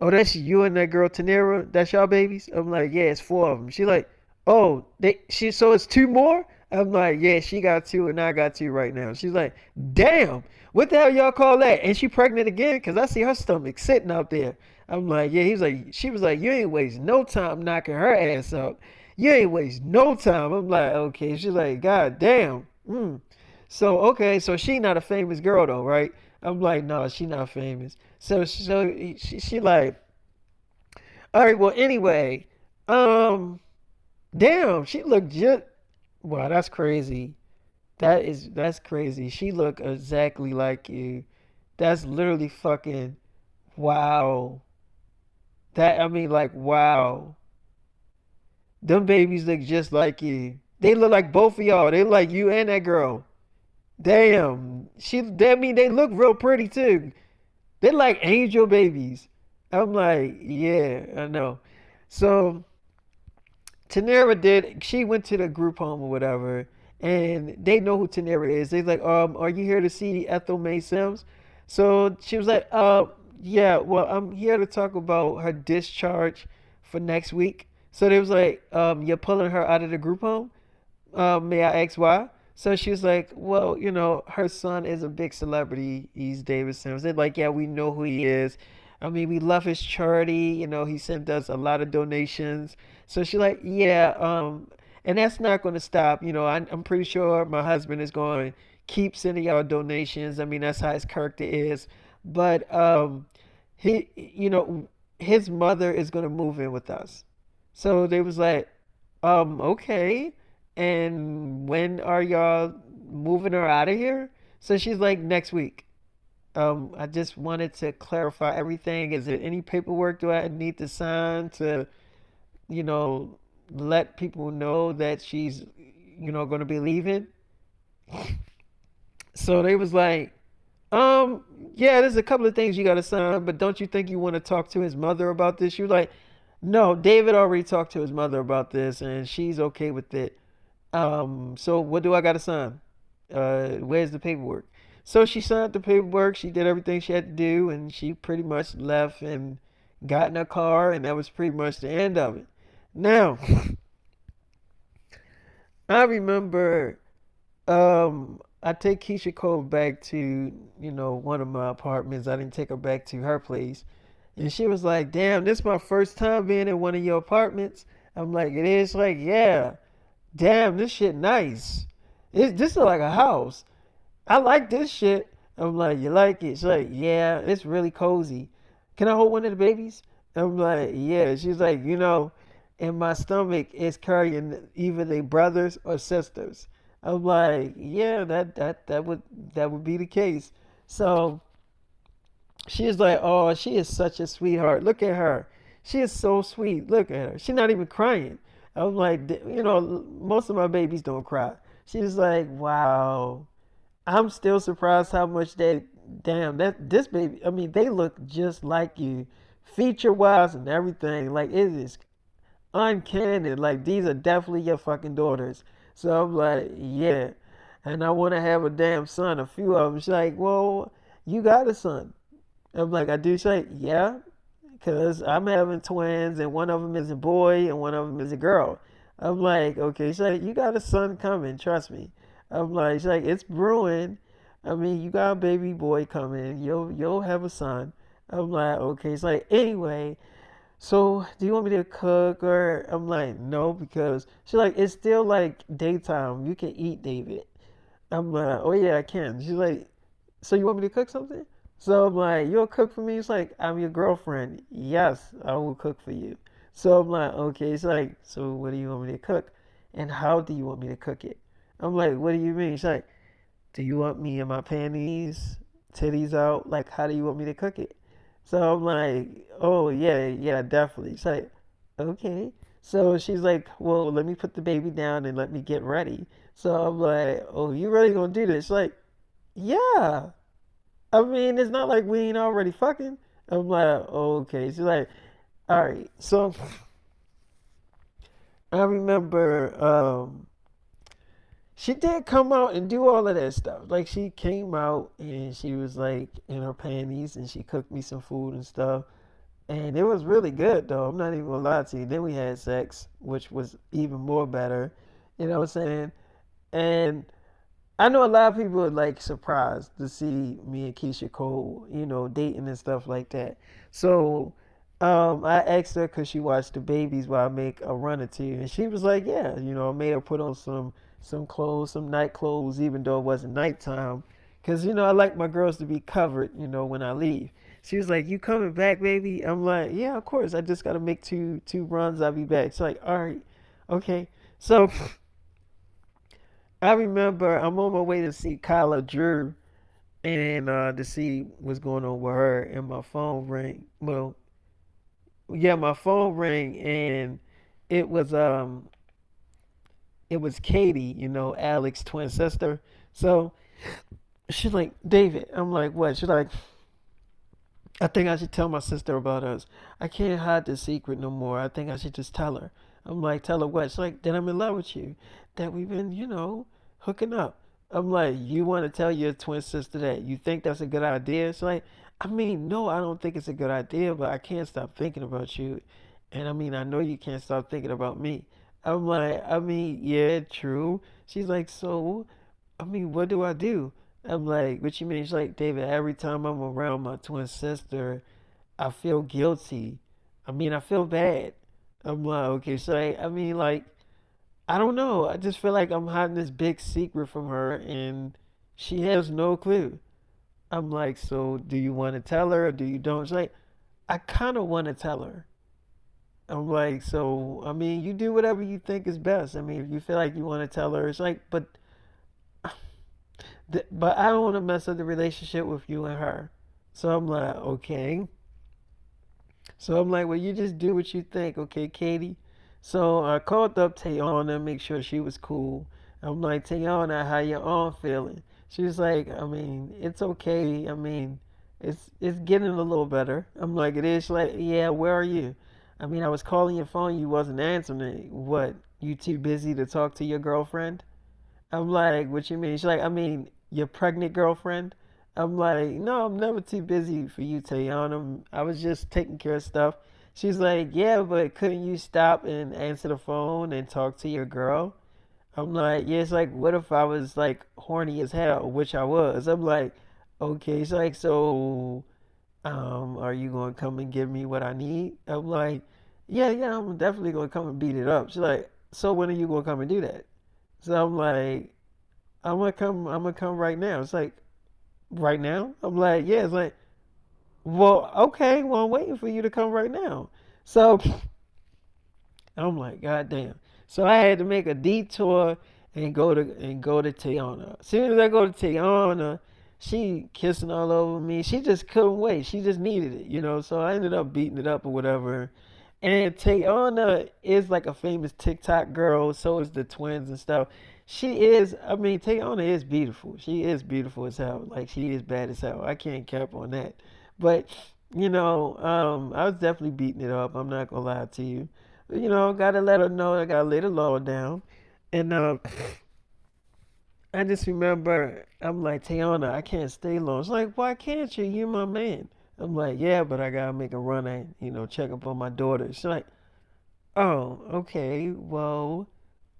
"Oh, that's you and that girl Tanera. That's y'all babies." I'm like, "Yeah, it's four of them." She like, "Oh, so it's two more." I'm like, "Yeah, she got two, and I got two right now." She's like, "Damn, what the hell y'all call that?" And she pregnant again? Cause I see her stomach sitting out there. I'm like, yeah. She was like, you ain't waste no time knocking her ass up. You ain't waste no time. I'm like, okay. She's like, God damn. So okay, so she not a famous girl though, right? I'm like, no, she not famous. So she like, all right. Well, anyway, um, damn, she looked just. Wow, that's crazy. that's crazy. She look exactly like you. That's literally fucking wow. That I mean like wow. Them babies look just like you. They look like both of y'all. They look like you and that girl. Damn. I mean they look real pretty too. They're like angel babies. I'm like, yeah, I know. So Tanera did. She went to the group home or whatever, and they know who Tanera is. They're like, are you here to see Ethel May Sims? So she was like, yeah. Well, I'm here to talk about her discharge for next week. So they was like, you're pulling her out of the group home. May I ask why? So she was like, well, her son is a big celebrity. He's David Sims. They're like, yeah, we know who he is. I mean, we love his charity. He sent us a lot of donations. So she's like, yeah, and that's not going to stop. I'm pretty sure my husband is going to keep sending y'all donations. I mean, that's how his character is. But his mother is going to move in with us. So they was like, okay. And when are y'all moving her out of here? So she's like, next week. I just wanted to clarify everything. Is there any paperwork do I need to sign to, you know, let people know that she's, going to be leaving? So they was like, um, yeah, there's a couple of things you got to sign, but don't you think you want to talk to his mother about this? She was like, no, David already talked to his mother about this, and she's okay with it. So what do I gotta sign? Where's the paperwork? So she signed the paperwork, she did everything she had to do, and she pretty much left and got in her car, and that was pretty much the end of it. Now, I remember I take Keisha Cole back to, one of my apartments. I didn't take her back to her place. And she was like, damn, this is my first time being in one of your apartments. I'm like, it is? Like, yeah. Damn, this shit nice. This is like a house. I like this shit. I'm like, you like it? She's like, yeah, it's really cozy. Can I hold one of the babies? I'm like, yeah. She's like, in my stomach is carrying either they brothers or sisters. I'm like, yeah, that would be the case. So she's like, oh, she is such a sweetheart. Look at her. She is so sweet. Look at her. She's not even crying. I'm like, most of my babies don't cry. She's like, wow. I'm still surprised how much damn, this baby, I mean, they look just like you, feature wise and everything. Like, it is uncanny. Like, these are definitely your fucking daughters. So I'm like, yeah. And I want to have a damn son, a few of them. She's like, well, you got a son. I'm like, I do. She's like, yeah, because I'm having twins, and one of them is a boy, and one of them is a girl. I'm like, okay. She's like, you got a son coming, trust me. I'm like, she's like, it's brewing. I mean, you got a baby boy coming. You'll have a son. I'm like, okay. It's like, anyway, so do you want me to cook? Or I'm like, no, because she's like, it's still like daytime. You can eat, David. I'm like, oh yeah, I can. She's like, so you want me to cook something? So I'm like, you'll cook for me? It's like, I'm your girlfriend. Yes, I will cook for you. So I'm like, okay. It's like, so what do you want me to cook? And how do you want me to cook it? I'm like, what do you mean? She's like, do you want me in my panties, titties out? Like, how do you want me to cook it? So I'm like, oh, yeah, yeah, definitely. She's like, okay. So she's like, well, let me put the baby down and let me get ready. So I'm like, oh, you really gonna do this? She's like, yeah. I mean, it's not like we ain't already fucking. I'm like, oh, okay. She's like, all right. So I remember she did come out and do all of that stuff. Like she came out and she was like in her panties and she cooked me some food and stuff. And it was really good though. I'm not even gonna lie to you. Then we had sex, which was even more better. You know what I'm saying? And I know a lot of people are like surprised to see me and Keisha Cole, dating and stuff like that. So I asked her because she watched the babies while I make a run or two, and she was like, "Yeah, I made her put on some clothes, some night clothes, even though it wasn't nighttime, because I like my girls to be covered, when I leave." She was like, "You coming back, baby?" I'm like, "Yeah, of course. I just gotta make two runs. I'll be back." She's like, "All right, okay." So I remember I'm on my way to see Kyla Drew and to see what's going on with her, and my phone rang. Well, yeah, my phone rang, and it was um it was Katie, Alex's twin sister. So she's like, David. I'm like, what? She's like, I think I should tell my sister about us. I can't hide the secret no more. I think I should just tell her. I'm like, tell her what? She's like, that I'm in love with you. That we've been, hooking up. I'm like, you want to tell your twin sister that? You think that's a good idea? She's like, I mean, no, I don't think it's a good idea, but I can't stop thinking about you. And I mean, I know you can't stop thinking about me. I'm like, I mean, yeah, true. She's like, so, I mean, what do I do? I'm like, what you mean? She's like, David, every time I'm around my twin sister, I feel guilty. I mean, I feel bad. I'm like, okay, so I mean, like, I don't know. I just feel like I'm hiding this big secret from her and she has no clue. I'm like, so do you want to tell her or do you don't? She's like, I kind of want to tell her. I'm like, so, I mean, you do whatever you think is best. I mean, if you feel like you want to tell her, it's like, but I don't want to mess up the relationship with you and her. So I'm like, okay. So I'm like, well, you just do what you think, okay, Katie? So I called up Tayana, make sure she was cool. I'm like, Tayana, how your arm feeling? She was like, I mean, it's okay. I mean, it's getting a little better. I'm like, it is. She's like, yeah, where are you? I mean, I was calling your phone, you wasn't answering it. What? You too busy to talk to your girlfriend? I'm like, what you mean? She's like, I mean, your pregnant girlfriend? I'm like, no, I'm never too busy for you, Tayana. I was just taking care of stuff. She's like, yeah, but couldn't you stop and answer the phone and talk to your girl? I'm like, yeah, it's like, what if I was like horny as hell, which I was. I'm like, okay. She's like, so, are you gonna come and give me what I need? I'm like, yeah, yeah, I'm definitely gonna come and beat it up. She's like, so when are you gonna come and do that? So I'm like, I'm gonna come right now. It's like, right now? I'm like, yeah, it's like, well, okay, well, I'm waiting for you to come right now. So I'm like, God damn. So I had to make a detour and go to Tiana. As soon as I go to Tiana, she kissing all over me. She just couldn't wait. She just needed it. So I ended up beating it up or whatever. And Tiana is like a famous TikTok girl. So is the twins and stuff. She is. I mean, Tiana is beautiful. She is beautiful as hell. Like she is bad as hell. I can't cap on that. But I was definitely beating it up. I'm not gonna lie to you. Gotta let her know. I gotta lay the law down. And I just remember, I'm like, Tiana, I can't stay long. She's like, why can't you? You're my man. I'm like, yeah, but I gotta make a run and, check up on my daughter. She's like, oh, okay, well,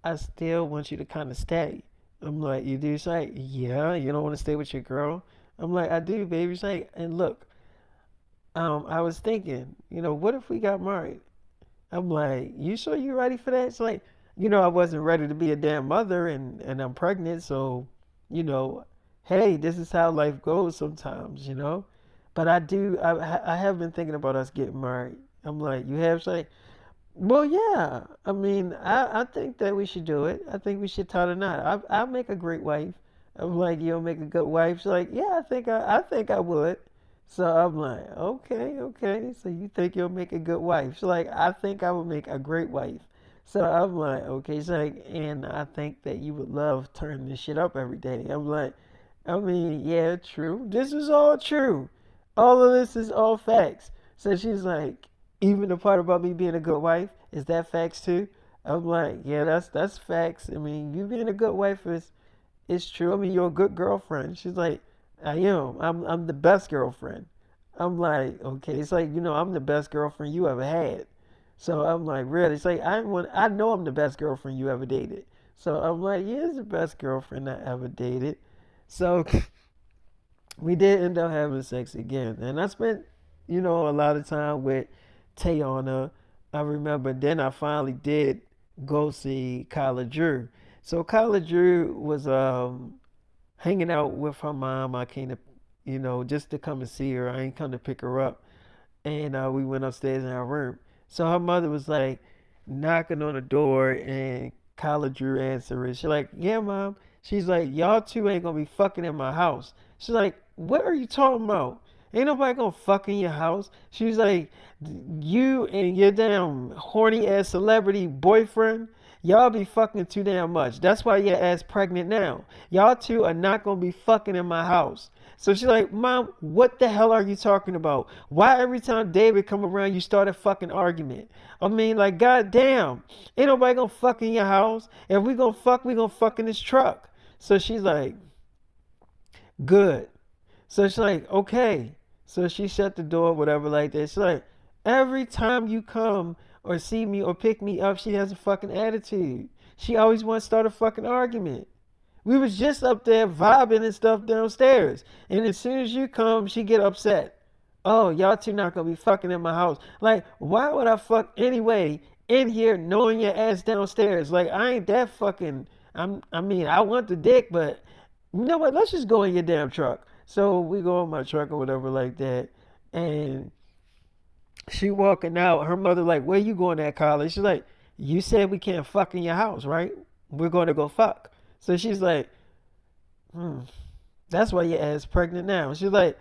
I still want you to kind of stay. I'm like, you do? She's like, yeah, you don't want to stay with your girl? I'm like, I do, baby. She's like, and look, I was thinking, what if we got married? I'm like, you sure you ready for that? It's like, I wasn't ready to be a damn mother and I'm pregnant, so, you know, hey, this is how life goes sometimes. But I have been thinking about us getting married. I'm like, you have? She's like, well, yeah. I mean, I think that we should do it. I think we should tie the knot. I'll make a great wife. I'm like, you'll make a good wife. She's like, yeah, I think I would. So I'm like, okay, okay. So you think you'll make a good wife? She's like, I think I would make a great wife. So I'm like, okay. She's like, and I think that you would love turning this shit up every day. I'm like, I mean, yeah, true. This is all true. All of this is all facts. So she's like, even the part about me being a good wife, is that facts too? I'm like, yeah, that's facts. I mean, you being a good wife is true. I mean, you're a good girlfriend. She's like, I am. I'm the best girlfriend. I'm like, okay. It's like, I'm the best girlfriend you ever had. So I'm like, really? It's like I know I'm the best girlfriend you ever dated. So I'm like, yeah, it's the best girlfriend I ever dated. So we did end up having sex again. And I spent, a lot of time with Tayana. I remember then I finally did go see Kyla Drew. So Kyla Drew was hanging out with her mom. I came to, just to come and see her. I ain't come to pick her up. And we went upstairs in our room. So her mother was like knocking on the door, and Kyla Drew answer is. She's like, yeah, mom. She's like, y'all two ain't gonna be fucking in my house. She's like, what are you talking about? Ain't nobody gonna fuck in your house. She's like, you and your damn horny ass celebrity boyfriend, y'all be fucking too damn much. That's why your ass pregnant now. Y'all two are not gonna be fucking in my house. So she's like, Mom, what the hell are you talking about? Why every time David come around you start a fucking argument? I mean, like, goddamn, ain't nobody gonna fuck in your house. If we gonna fuck in this truck. So she's like, good. So she's like, okay. So she shut the door, whatever, like that. She's like, every time you come or see me or pick me up, she has a fucking attitude. She always wants to start a fucking argument. We was just up there vibing and stuff downstairs. And as soon as you come, she get upset. Oh, y'all two not gonna be fucking in my house. Like, why would I fuck anyway in here knowing your ass downstairs? Like, I ain't that fucking I mean, I want the dick, but you know what? Let's just go in your damn truck. So we go in my truck or whatever like that. And she walking out, her mother like, where you going at, Kyla? She's like, you said we can't fuck in your house, right? We're going to go fuck. So she's like, hmm, that's why your ass pregnant now. She's like,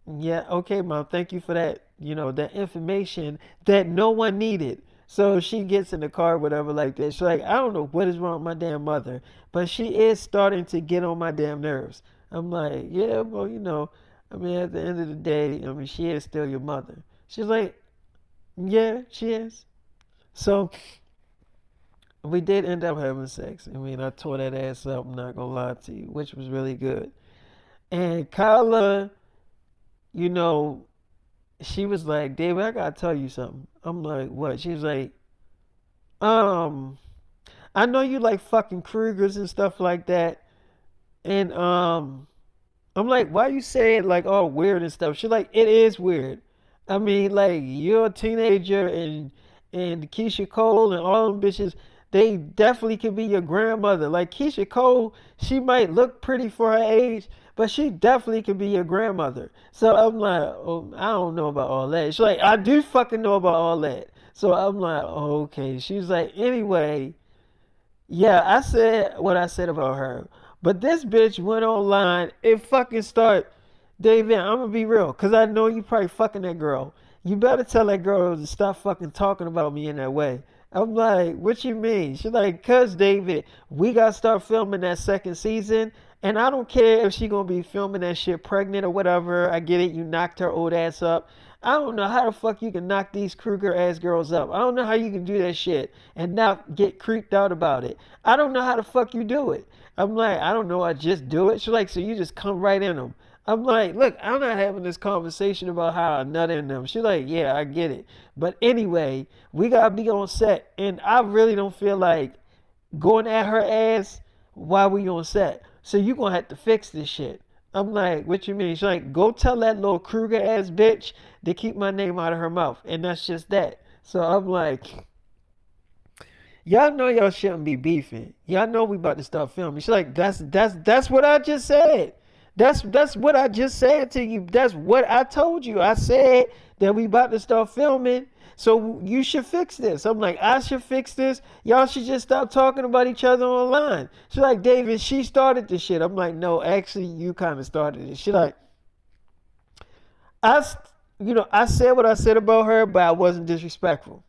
yeah, okay, mom, thank you for that, that information that no one needed. So she gets in the car, whatever, like that. She's like, I don't know what is wrong with my damn mother, but she is starting to get on my damn nerves. I'm like, yeah, well, I mean, at the end of the day, I mean, she is still your mother. She's like, yeah, she is. So we did end up having sex. I mean, I tore that ass up, I'm not gonna lie to you, which was really good. And Kyla, you know, she was like, David, I gotta tell you something. I'm like, what? She was like, um, I know you like fucking Krugers and stuff like that. And I'm like, why you say it like all weird and stuff? She's like, it is weird. I mean, like you're a teenager and Keisha Cole and all them bitches, they definitely could be your grandmother. Like Keisha Cole, she might look pretty for her age, but she definitely could be your grandmother. So I'm like, oh, I don't know about all that. She's like, I do fucking know about all that. So I'm like, oh, okay. She's like, anyway, yeah, I said what I said about her. But this bitch went online and fucking start, David, I'm gonna be real, cause I know you probably fucking that girl. You better tell that girl to stop fucking talking about me in that way. I'm like, what you mean? She's like, cause David, we gotta start filming that second season. And I don't care if she gonna be filming that shit pregnant or whatever. I get it, you knocked her old ass up. I don't know how the fuck you can knock these Kruger ass girls up. I don't know how you can do that shit and not get creeped out about it. I don't know how the fuck you do it. I'm like, I don't know, I just do it. She's like, so you just come right in them. I'm like, look, I'm not having this conversation about how I nut in them. She's like, yeah, I get it. But anyway, we gotta be on set, and I really don't feel like going at her ass while we on set. So you gonna have to fix this shit. I'm like, what you mean? She's like, go tell that little Kruger ass bitch to keep my name out of her mouth. And that's just that. So I'm like, y'all know y'all shouldn't be beefing. Y'all know we about to start filming. She's like, that's what I just said. That's what I just said to you. That's what I told you. I said that we about to start filming. So you should fix this. I'm like, I should fix this. Y'all should just stop talking about each other online. She's like, David, she started this shit. I'm like, no, actually, you kind of started it. She's like, I, I said what I said about her, but I wasn't disrespectful.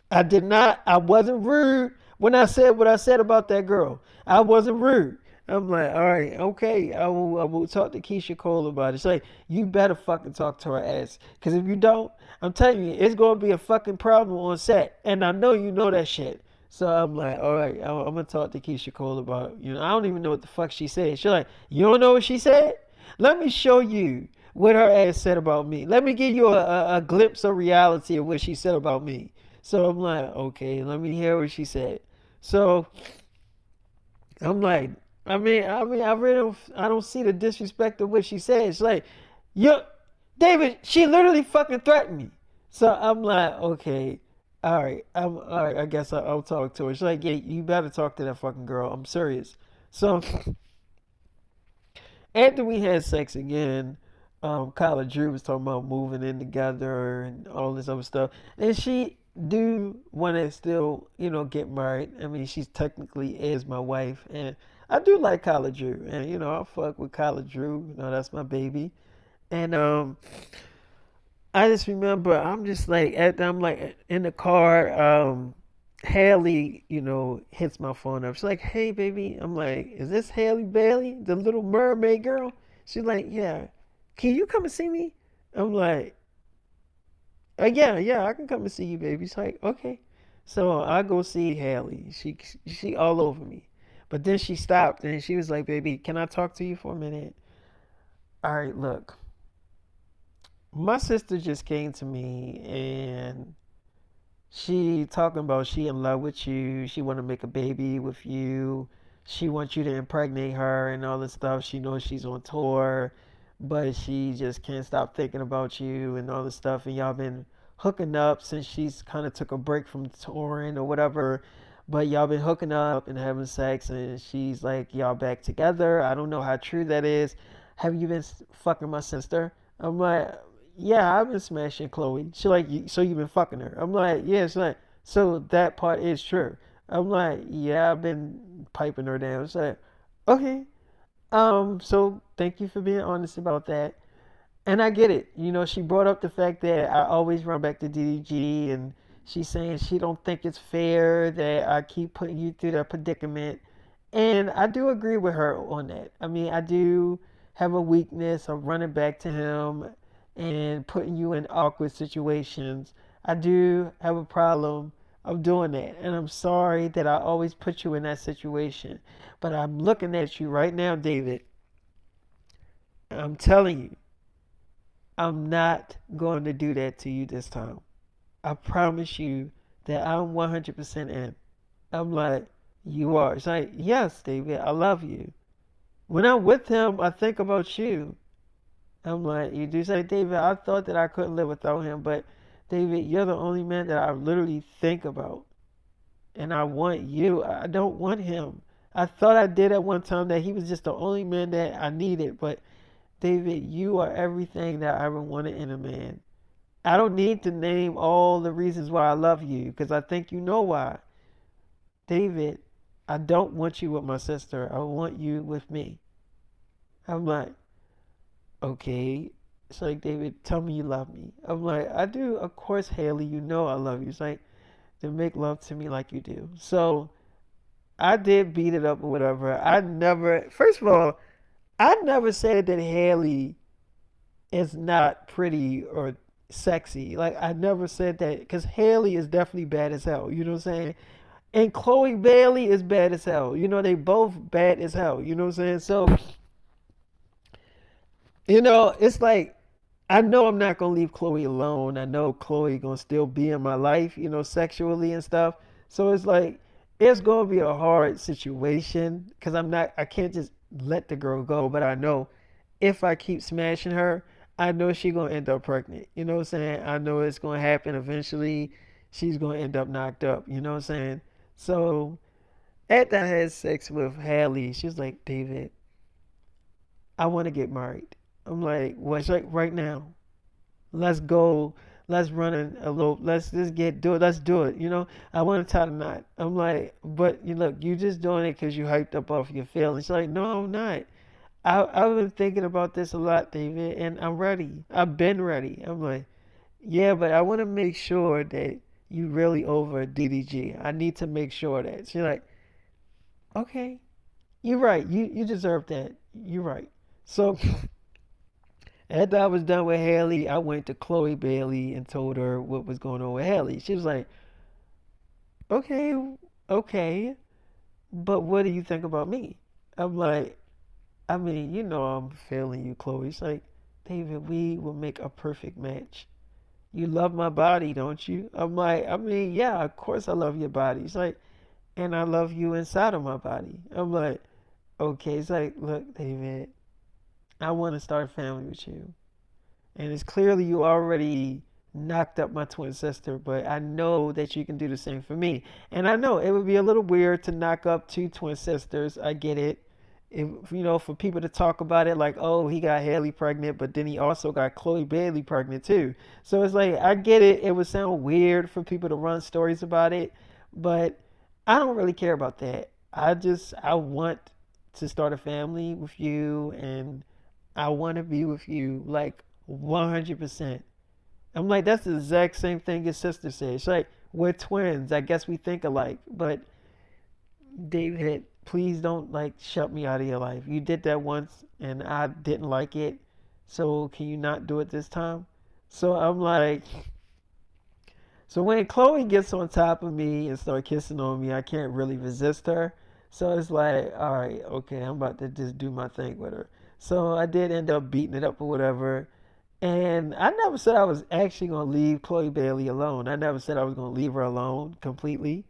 I did not. I wasn't rude when I said what I said about that girl. I wasn't rude. I'm like, all right, okay. I will talk to Keisha Cole about it. It's like, you better fucking talk to her ass. Because if you don't, I'm telling you, it's going to be a fucking problem on set. And I know you know that shit. So I'm like, all right, I'm going to talk to Keisha Cole about it. I don't even know what the fuck she said. She's like, you don't know what she said? Let me show you what her ass said about me. Let me give you a glimpse of reality of what she said about me. So I'm like, okay, let me hear what she said. So I'm like, I really don't see the disrespect of what she said. It's like, yo, David, she literally fucking threatened me. So I'm like, okay, all right. I guess I'll talk to her. She's like, yeah, you better talk to that fucking girl. I'm serious. So after we had sex again, Kyla Drew was talking about moving in together and all this other stuff, and do want to still, get married. I mean, she's technically is my wife, and I do like Kyla Drew, and I fuck with Kyla Drew. That's my baby, and I just remember I'm like in the car. Haley, hits my phone up. She's like, "Hey, baby." I'm like, "Is this Haley Bailey, the Little Mermaid girl?" She's like, "Yeah." "Can you come and see me?" I'm like, yeah, yeah, I can come and see you, baby." She's like, "Okay." So I go see Haley. She all over me, but then she stopped and she was like, "Baby, can I talk to you for a minute?" All right, look, my sister just came to me and she talking about she in love with you. She want to make a baby with you. She wants you to impregnate her and all this stuff. She knows she's on tour, but she just can't stop thinking about you and all this stuff. And y'all been hooking up since she's kind of took a break from touring or whatever. But y'all been hooking up and having sex, and she's like, y'all back together. I don't know how true that is. Have you been fucking my sister? I'm like, yeah, I've been smashing Chloe. She like, so you've been fucking her? I'm like, yeah. She's like, so that part is true. I'm like, yeah, I've been piping her down. She's like, okay. So thank you for being honest about that. And I get it. She brought up the fact that I always run back to DDG, and she's saying she don't think it's fair that I keep putting you through that predicament. And I do agree with her on that. I mean, I do have a weakness of running back to him and putting you in awkward situations. I do have a problem of doing that. And I'm sorry that I always put you in that situation. But I'm looking at you right now, David. I'm telling you, I'm not going to do that to you this time. I promise you that I'm 100% in. I'm like, you are. It's like, yes, David, I love you. When I'm with him, I think about you. I'm like, you do say, David, I thought that I couldn't live without him, but David, you're the only man that I literally think about. And I want you. I don't want him. I thought I did at one time that he was just the only man that I needed, but David, you are everything that I ever wanted in a man. I don't need to name all the reasons why I love you because I think you know why. David, I don't want you with my sister. I want you with me. I'm like, okay. It's like, David, tell me you love me. I'm like, I do. Of course, Haley, you know I love you. It's like, then make love to me like you do. So I did beat it up or whatever. First of all, I never said that Haley is not pretty or sexy. Like, I never said that because Haley is definitely bad as hell. You know what I'm saying? And Chloe Bailey is bad as hell. They both bad as hell. You know what I'm saying? So, it's like I know I'm not gonna leave Chloe alone. I know Chloe gonna still be in my life, sexually and stuff. So it's like it's gonna be a hard situation because I can't just let the girl go. But I know if I keep smashing her, I know she gonna end up pregnant. You know what I'm saying? I know it's gonna happen eventually. She's gonna end up knocked up. You know what I'm saying? So after I had sex with Hallie, she was like, David, I want to get married. I'm like, what's like right now? Let's go. Let's run a little. Let's just do it. Let's do it. I want to tie the knot. I'm like, but look, you just doing it because you hyped up off your feelings. She's like, no, I'm not. I've been thinking about this a lot, David, and I'm ready. I've been ready. I'm like, yeah, but I want to make sure that you really over DDG. I need to make sure that. She's like, okay, you're right. You deserve that. You're right. So after I was done with Haley, I went to Chloe Bailey and told her what was going on with Haley. She was like, okay, okay, but what do you think about me? I'm like, I mean, I'm feeling you, Chloe. She's like, David, we will make a perfect match. You love my body, don't you? I'm like, I mean, yeah, of course I love your body. It's like, and I love you inside of my body. I'm like, okay. It's like, look, David, I want to start a family with you. And it's clearly you already knocked up my twin sister, but I know that you can do the same for me. And I know it would be a little weird to knock up two twin sisters. I get it. for people to talk about it like, oh, he got Haley pregnant, but then he also got Chloe Bailey pregnant too. So it's like, I get it. It would sound weird for people to run stories about it, but I don't really care about that. I want to start a family with you, and I want to be with you like 100%. I'm like, that's the exact same thing your sister said. She's like, we're twins. I guess we think alike, but David, please don't like shut me out of your life. You did that once and I didn't like it. So can you not do it this time? So I'm like, so when Chloe gets on top of me and start kissing on me, I can't really resist her. So it's like, all right, okay, I'm about to just do my thing with her. So I did end up beating it up or whatever. And I never said I was actually going to leave Chloe Bailey alone. I never said I was going to leave her alone completely.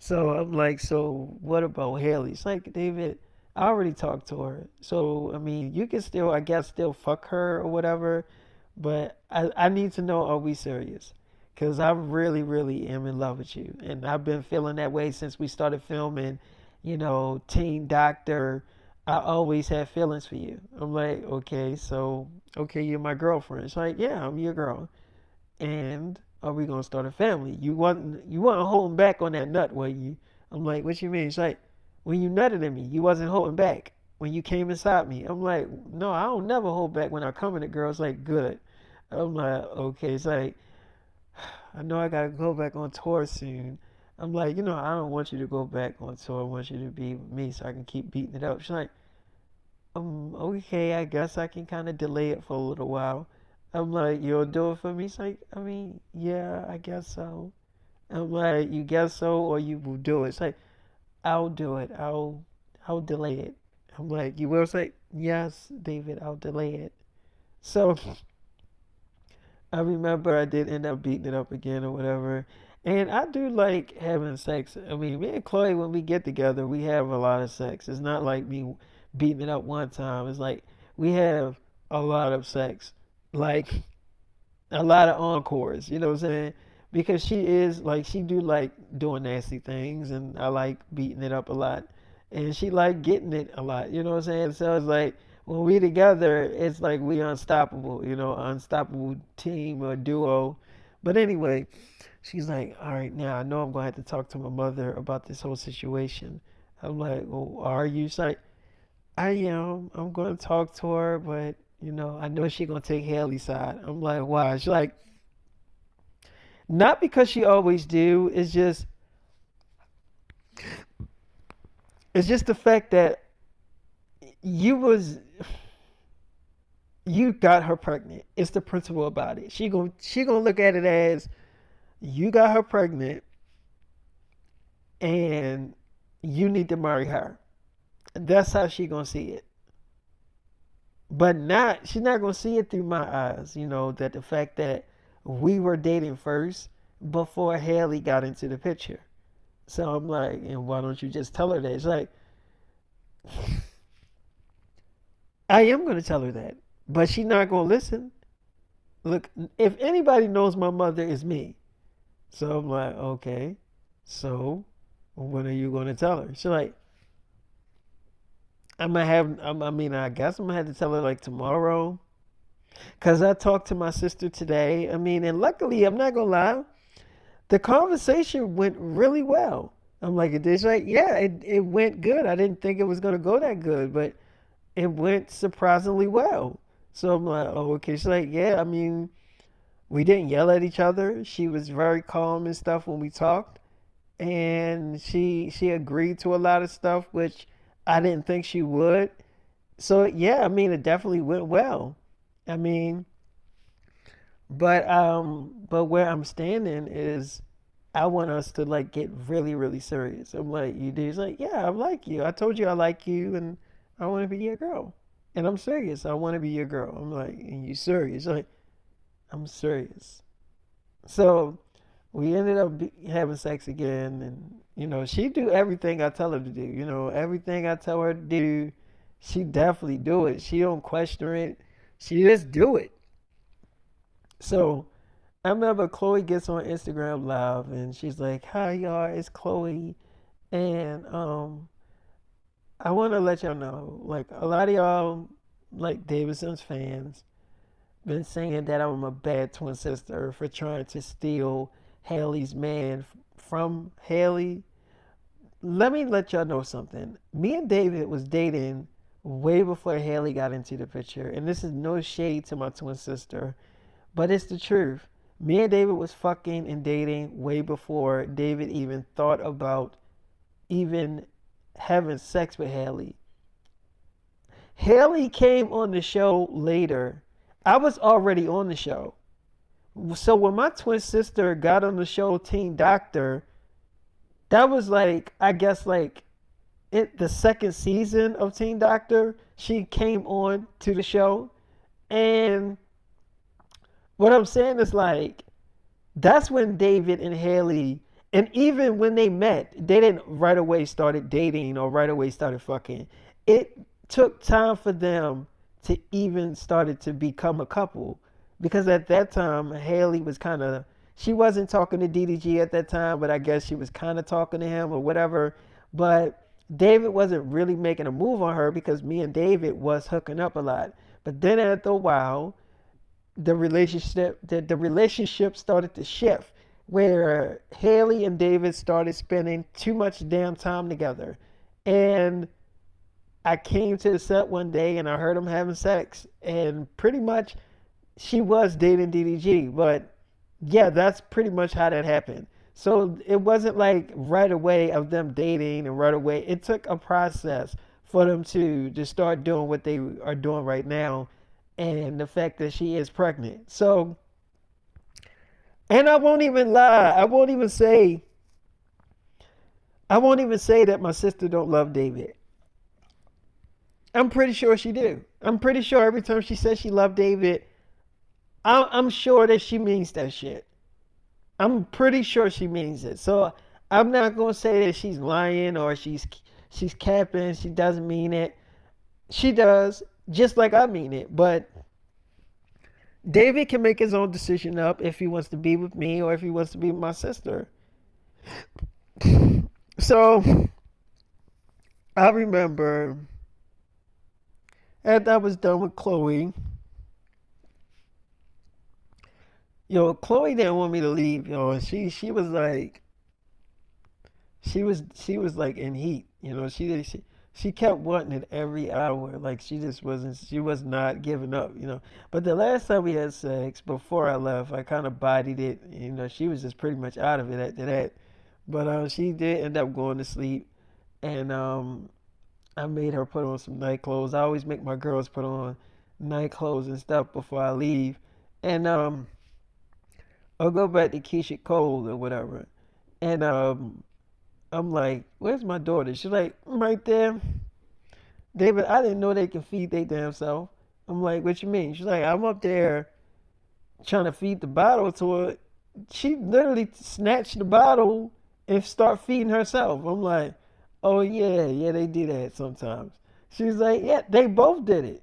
So I'm like, so what about Haley? It's like, David, I already talked to her. So, I mean, you can still, I guess, still fuck her or whatever. But I need to know, are we serious? Because I really, really am in love with you. And I've been feeling that way since we started filming, Teen Doctor. I always had feelings for you. I'm like, okay, so okay, you're my girlfriend. It's like, yeah, I'm your girl. And are we gonna start a family? You wasn't holding back on that nut, were you? I'm like, what you mean? It's like, when you nutted at me, you wasn't holding back. When you came inside me, I'm like, no, I don't never hold back when I come in. The girl's like, good. I'm like, okay. It's like, I know I gotta go back on tour soon. I'm like, I don't want you to go back on tour. I want you to be with me so I can keep beating it up. She's like, okay, I guess I can kind of delay it for a little while. I'm like, you'll do it for me? She's like, I mean, yeah, I guess so. I'm like, you guess so, or you will do it? It's like, I'll do it. I'll delay it. I'm like, you will? Say, yes, David, I'll delay it. So I remember I did end up beating it up again or whatever. And I do like having sex. I mean, me and Chloe, when we get together, we have a lot of sex. It's not like me beating it up one time. It's like we have a lot of sex. Like a lot of encores, you know what I'm saying? Because she is like she do like doing nasty things and I like beating it up a lot. And she like getting it a lot, you know what I'm saying? So it's like when we together, it's like we unstoppable, unstoppable team or duo. But anyway, she's like, all right, now I know I'm gonna have to talk to my mother about this whole situation. I'm like, well, are you? She's like, I am. I'm gonna talk to her, but I know she gonna take Haley's side. I'm like, why? She's like, not because she always do. It's just the fact that you was you got her pregnant. It's the principle about it. She gonna look at it as you got her pregnant and you need to marry her. That's how she gonna see it. But not she's not gonna see it through my eyes, that the fact that we were dating first before Haley got into the picture. So I'm like, and why don't you just tell her that? It's like, I am gonna tell her that. But she's not gonna listen. Look, if anybody knows my mother is me. So I'm like, okay. So when are you gonna tell her? She's like, I mean, I guess I'm gonna have to tell her like tomorrow. Cause I talked to my sister today. I mean, and luckily, I'm not gonna lie, the conversation went really well. I'm like, it's like, yeah, it went good. I didn't think it was gonna go that good, but it went surprisingly well. So I'm like, oh, okay. She's like, yeah, I mean, we didn't yell at each other. She was very calm and stuff when we talked, and she agreed to a lot of stuff, which I didn't think she would. So yeah, I mean, it definitely went well. I mean, but where I'm standing is I want us to like get really, really serious. I'm like, you do? He's like, yeah, I like you. I told you I like you and I want to be your girl. And I'm serious. I want to be your girl. I'm like, and you serious? Like, I'm serious. So we ended up having sex again, and she do everything I tell her to do. Everything I tell her to do, she definitely do it. She don't question it. She just do it. So I remember Chloe gets on Instagram Live and she's like, "Hi y'all, it's Chloe," and I want to let y'all know, like a lot of y'all, like Davidson's fans, been saying that I'm a bad twin sister for trying to steal Haley's man from Haley. Let me let y'all know something. Me and David was dating way before Haley got into the picture, and this is no shade to my twin sister, but it's the truth. Me and David was fucking and dating way before David even thought about even having sex with Haley. Haley came on the show later. I was already on the show. So when my twin sister got on the show Teen Doctor, that was like, I guess like the second season of Teen Doctor. She came on to the show. And what I'm saying is like, that's when David and Haley, and even when they met, they didn't right away started dating or right away started fucking. It took time for them to even started to become a couple, because at that time Haley was kind of, she wasn't talking to DDG at that time, but I guess she was kind of talking to him or whatever. But David wasn't really making a move on her because me and David was hooking up a lot. But then after a while, the relationship started to shift, where Haley and David started spending too much damn time together. And I came to the set one day and I heard them having sex, and pretty much she was dating DDG. But yeah, that's pretty much how that happened. So it wasn't like right away of them dating and right away. It took a process for them to just start doing what they are doing right now, and the fact that she is pregnant. So, and I won't even lie. I won't even say that my sister don't love David. I'm pretty sure she do. I'm pretty sure every time she says she loved David, I'm sure that she means that shit. I'm pretty sure she means it. So I'm not gonna say that she's lying or she's capping. She doesn't mean it. She does, just like I mean it. But David can make his own decision up if he wants to be with me or if he wants to be with my sister. So I remember after I was done with Chloe, Chloe didn't want me to leave. She was like, she was like in heat. She kept wanting it every hour. Like she was not giving up. But the last time we had sex before I left, I kind of bodied it. She was just pretty much out of it after that. But she did end up going to sleep, and I made her put on some night clothes. I always make my girls put on night clothes and stuff before I leave, and I'll go back to Keyshia Cole or whatever, and I'm like, "Where's my daughter?" She's like, "Right there." David, I didn't know they can feed their damn self. I'm like, "What you mean?" She's like, "I'm up there trying to feed the bottle to her." She literally snatched the bottle and start feeding herself. I'm like, "Oh yeah, yeah, they do that sometimes." She's like, "Yeah, they both did it."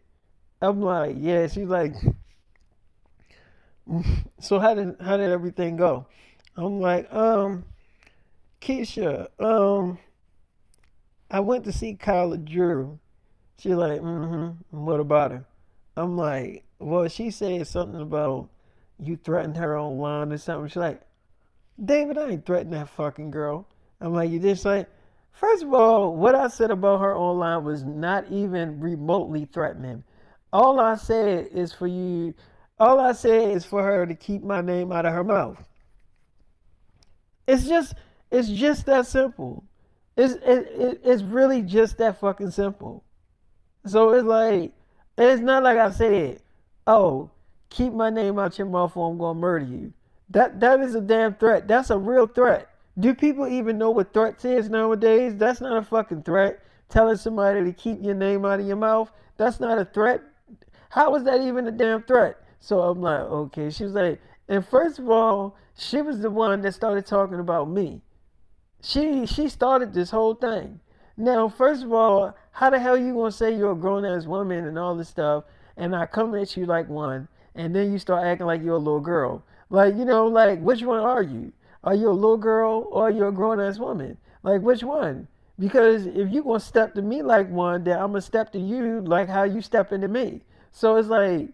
I'm like, "Yeah." She's like, "So how did everything go?" I'm like, Keisha, I went to see Kyla Drew. She's like, mm-hmm. What about her? I'm like, well, she said something about you threatened her online or something. She's like, David, I ain't threatened that fucking girl. I'm like, you just like, first of all, what I said about her online was not even remotely threatening. All I said is for you, all I said is for her to keep my name out of her mouth. It's just, it's just that simple. It's really just that fucking simple. So it's like, it's not like I said, oh, keep my name out your mouth or I'm gonna murder you. That is a damn threat. That's a real threat. Do people even know what threats is nowadays? That's not a fucking threat. Telling somebody to keep your name out of your mouth, that's not a threat. How is that even a damn threat? So I'm like, okay. She was like, and first of all, she was the one that started talking about me. She started this whole thing. Now, first of all, how the hell you gonna say you're a grown ass woman and all this stuff, and I come at you like one, and then you start acting like you're a little girl? Like, like which one are you? Are you a little girl or are you a grown ass woman? Like which one? Because if you gonna step to me like one, then I'm gonna step to you like how you step into me. So it's like,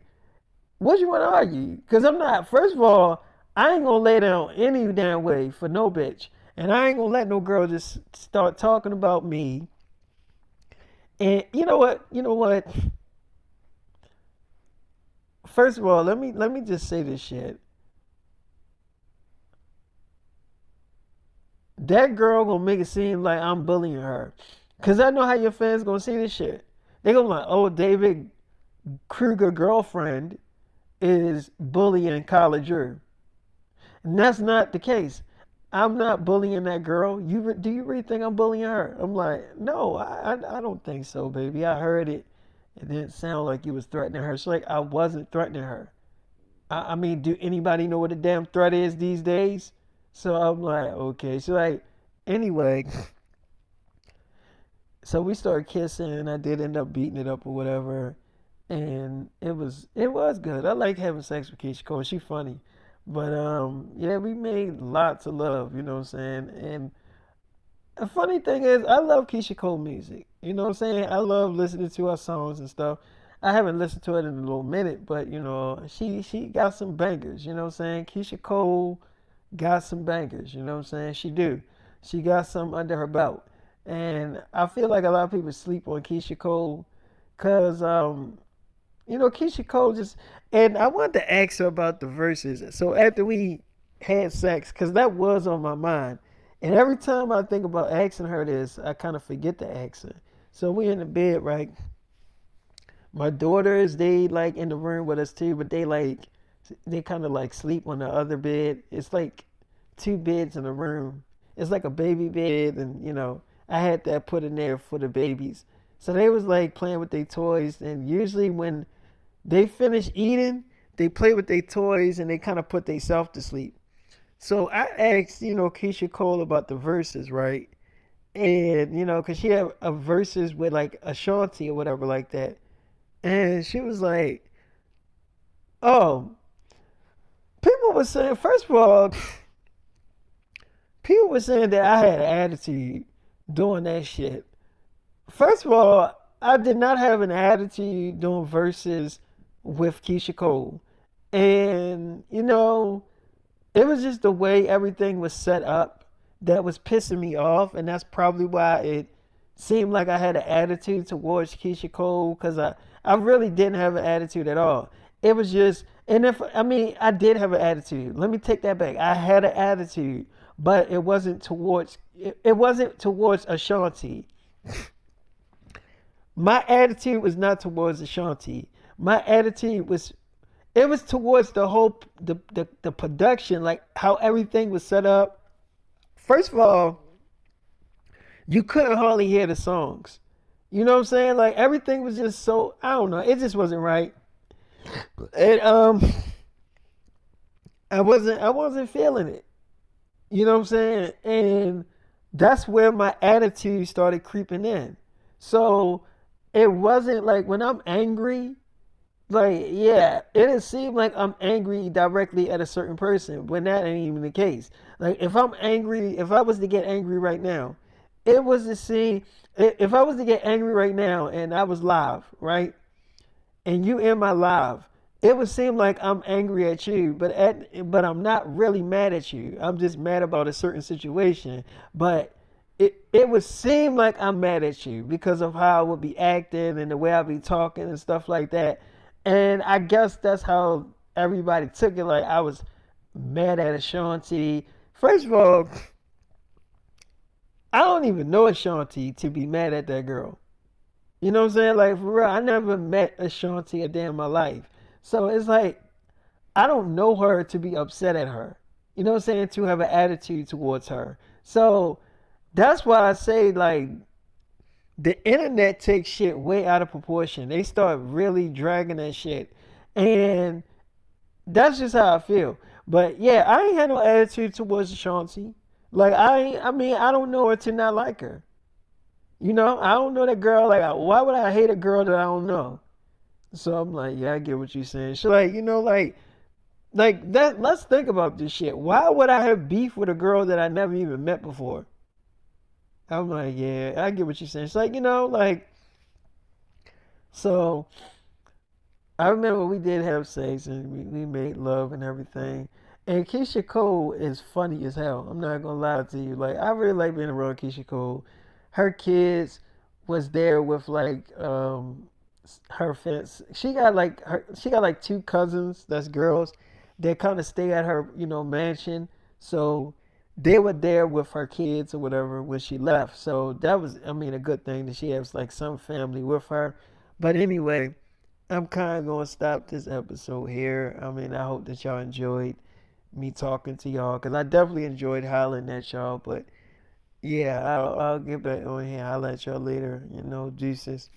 what you want to argue? Because I'm not. First of all, I ain't gonna lay down any damn way for no bitch, and I ain't gonna let no girl just start talking about me. And you know what? You know what? First of all, let me just say this shit. That girl gonna make it seem like I'm bullying her, cause I know how your fans gonna see this shit. They gonna be like, oh, David Kruger girlfriend is bullying Kyla Drew. And that's not the case. I'm not bullying that girl. Do you really think I'm bullying her? I'm like, no, I don't think so, baby. I heard it. It didn't sound like you was threatening her. She's like, I wasn't threatening her. I mean, do anybody know what a damn threat is these days? So I'm like, okay. So like, anyway, so we started kissing. I did end up beating it up or whatever, and it was good. I like having sex with Keisha Cole. She funny, but yeah, we made lots of love. You know what I'm saying? And the funny thing is, I love Keisha Cole music. You know what I'm saying? I love listening to her songs and stuff. I haven't listened to it in a little minute, but you know, she got some bangers. You know what I'm saying? Keisha Cole got some bangers. You know what I'm saying? She do. She got some under her belt. And I feel like a lot of people sleep on Keisha Cole because, you know, Keisha Cole just. And I wanted to ask her about the verses. So after we had sex, because that was on my mind. And every time I think about asking her this, I kind of forget to ask her. So we in the bed, right? My daughters, they like in the room with us too, but they kind of like sleep on the other bed. It's like two beds in a room. It's like a baby bed, and you know, I had that put in there for the babies. So they was like playing with their toys, and usually when they finish eating, they play with their toys and they kind of put themselves to sleep. So I asked, you know, Keisha Cole about the verses, right? And you know, cause she had a verses with like Ashanti or whatever like that, and she was like, "Oh, people were saying, first of all, people were saying that I had an attitude doing that shit. First of all, I did not have an attitude doing verses with Keisha Cole. And, you know, it was just the way everything was set up that was pissing me off. And that's probably why it seemed like I had an attitude towards Keisha Cole because I really didn't have an attitude at all. It was just, and if, I mean, I did have an attitude. Let me take that back. I had an attitude, but it wasn't towards Ashanti. My attitude was not towards Ashanti. My attitude was it was towards the whole the production, like how everything was set up. First of all, you couldn't hardly hear the songs. You know what I'm saying? Like everything was just so I don't know. It just wasn't right. And I wasn't feeling it. You know what I'm saying? And that's where my attitude started creeping in. So it wasn't like when I'm angry, like, yeah, it didn't seem like I'm angry directly at a certain person when that ain't even the case. Like, if I'm angry, if I was to get angry right now, it was to see, if I was to get angry right now and I was live, right? And you in my live, it would seem like I'm angry at you, but I'm not really mad at you. I'm just mad about a certain situation. But it would seem like I'm mad at you because of how I would be acting and the way I be talking and stuff like that. And I guess that's how everybody took it. Like I was mad at Ashanti. First of all, I don't even know Ashanti to be mad at that girl. You know what I'm saying? Like for real, I never met Ashanti a day in my life. So it's like I don't know her to be upset at her. You know what I'm saying? To have an attitude towards her. So that's why I say like the internet takes shit way out of proportion. They start really dragging that shit. And that's just how I feel. But yeah, I ain't had no attitude towards Ashanti. Like I mean, I don't know her to not like her. You know, I don't know that girl. Like, why would I hate a girl that I don't know? So I'm like, yeah, I get what you're saying. She like, you know, like that. Let's think about this shit. Why would I have beef with a girl that I never even met before? I'm like, yeah, I get what you're saying. It's like, like, so I remember we did have sex and we made love and everything. And Keisha Cole is funny as hell. I'm not gonna lie to you. Like, I really like being around Keisha Cole. Her kids was there with like her fence. She got like two cousins that's girls that kind of stay at her, mansion. So they were there with her kids or whatever when she left. So that was, I mean, a good thing that she has like some family with her. But anyway, I'm kind of going to stop this episode here. I mean, I hope that y'all enjoyed me talking to y'all because I definitely enjoyed hollering at y'all. But yeah, I'll get back on here. I'll let y'all later. Deuces.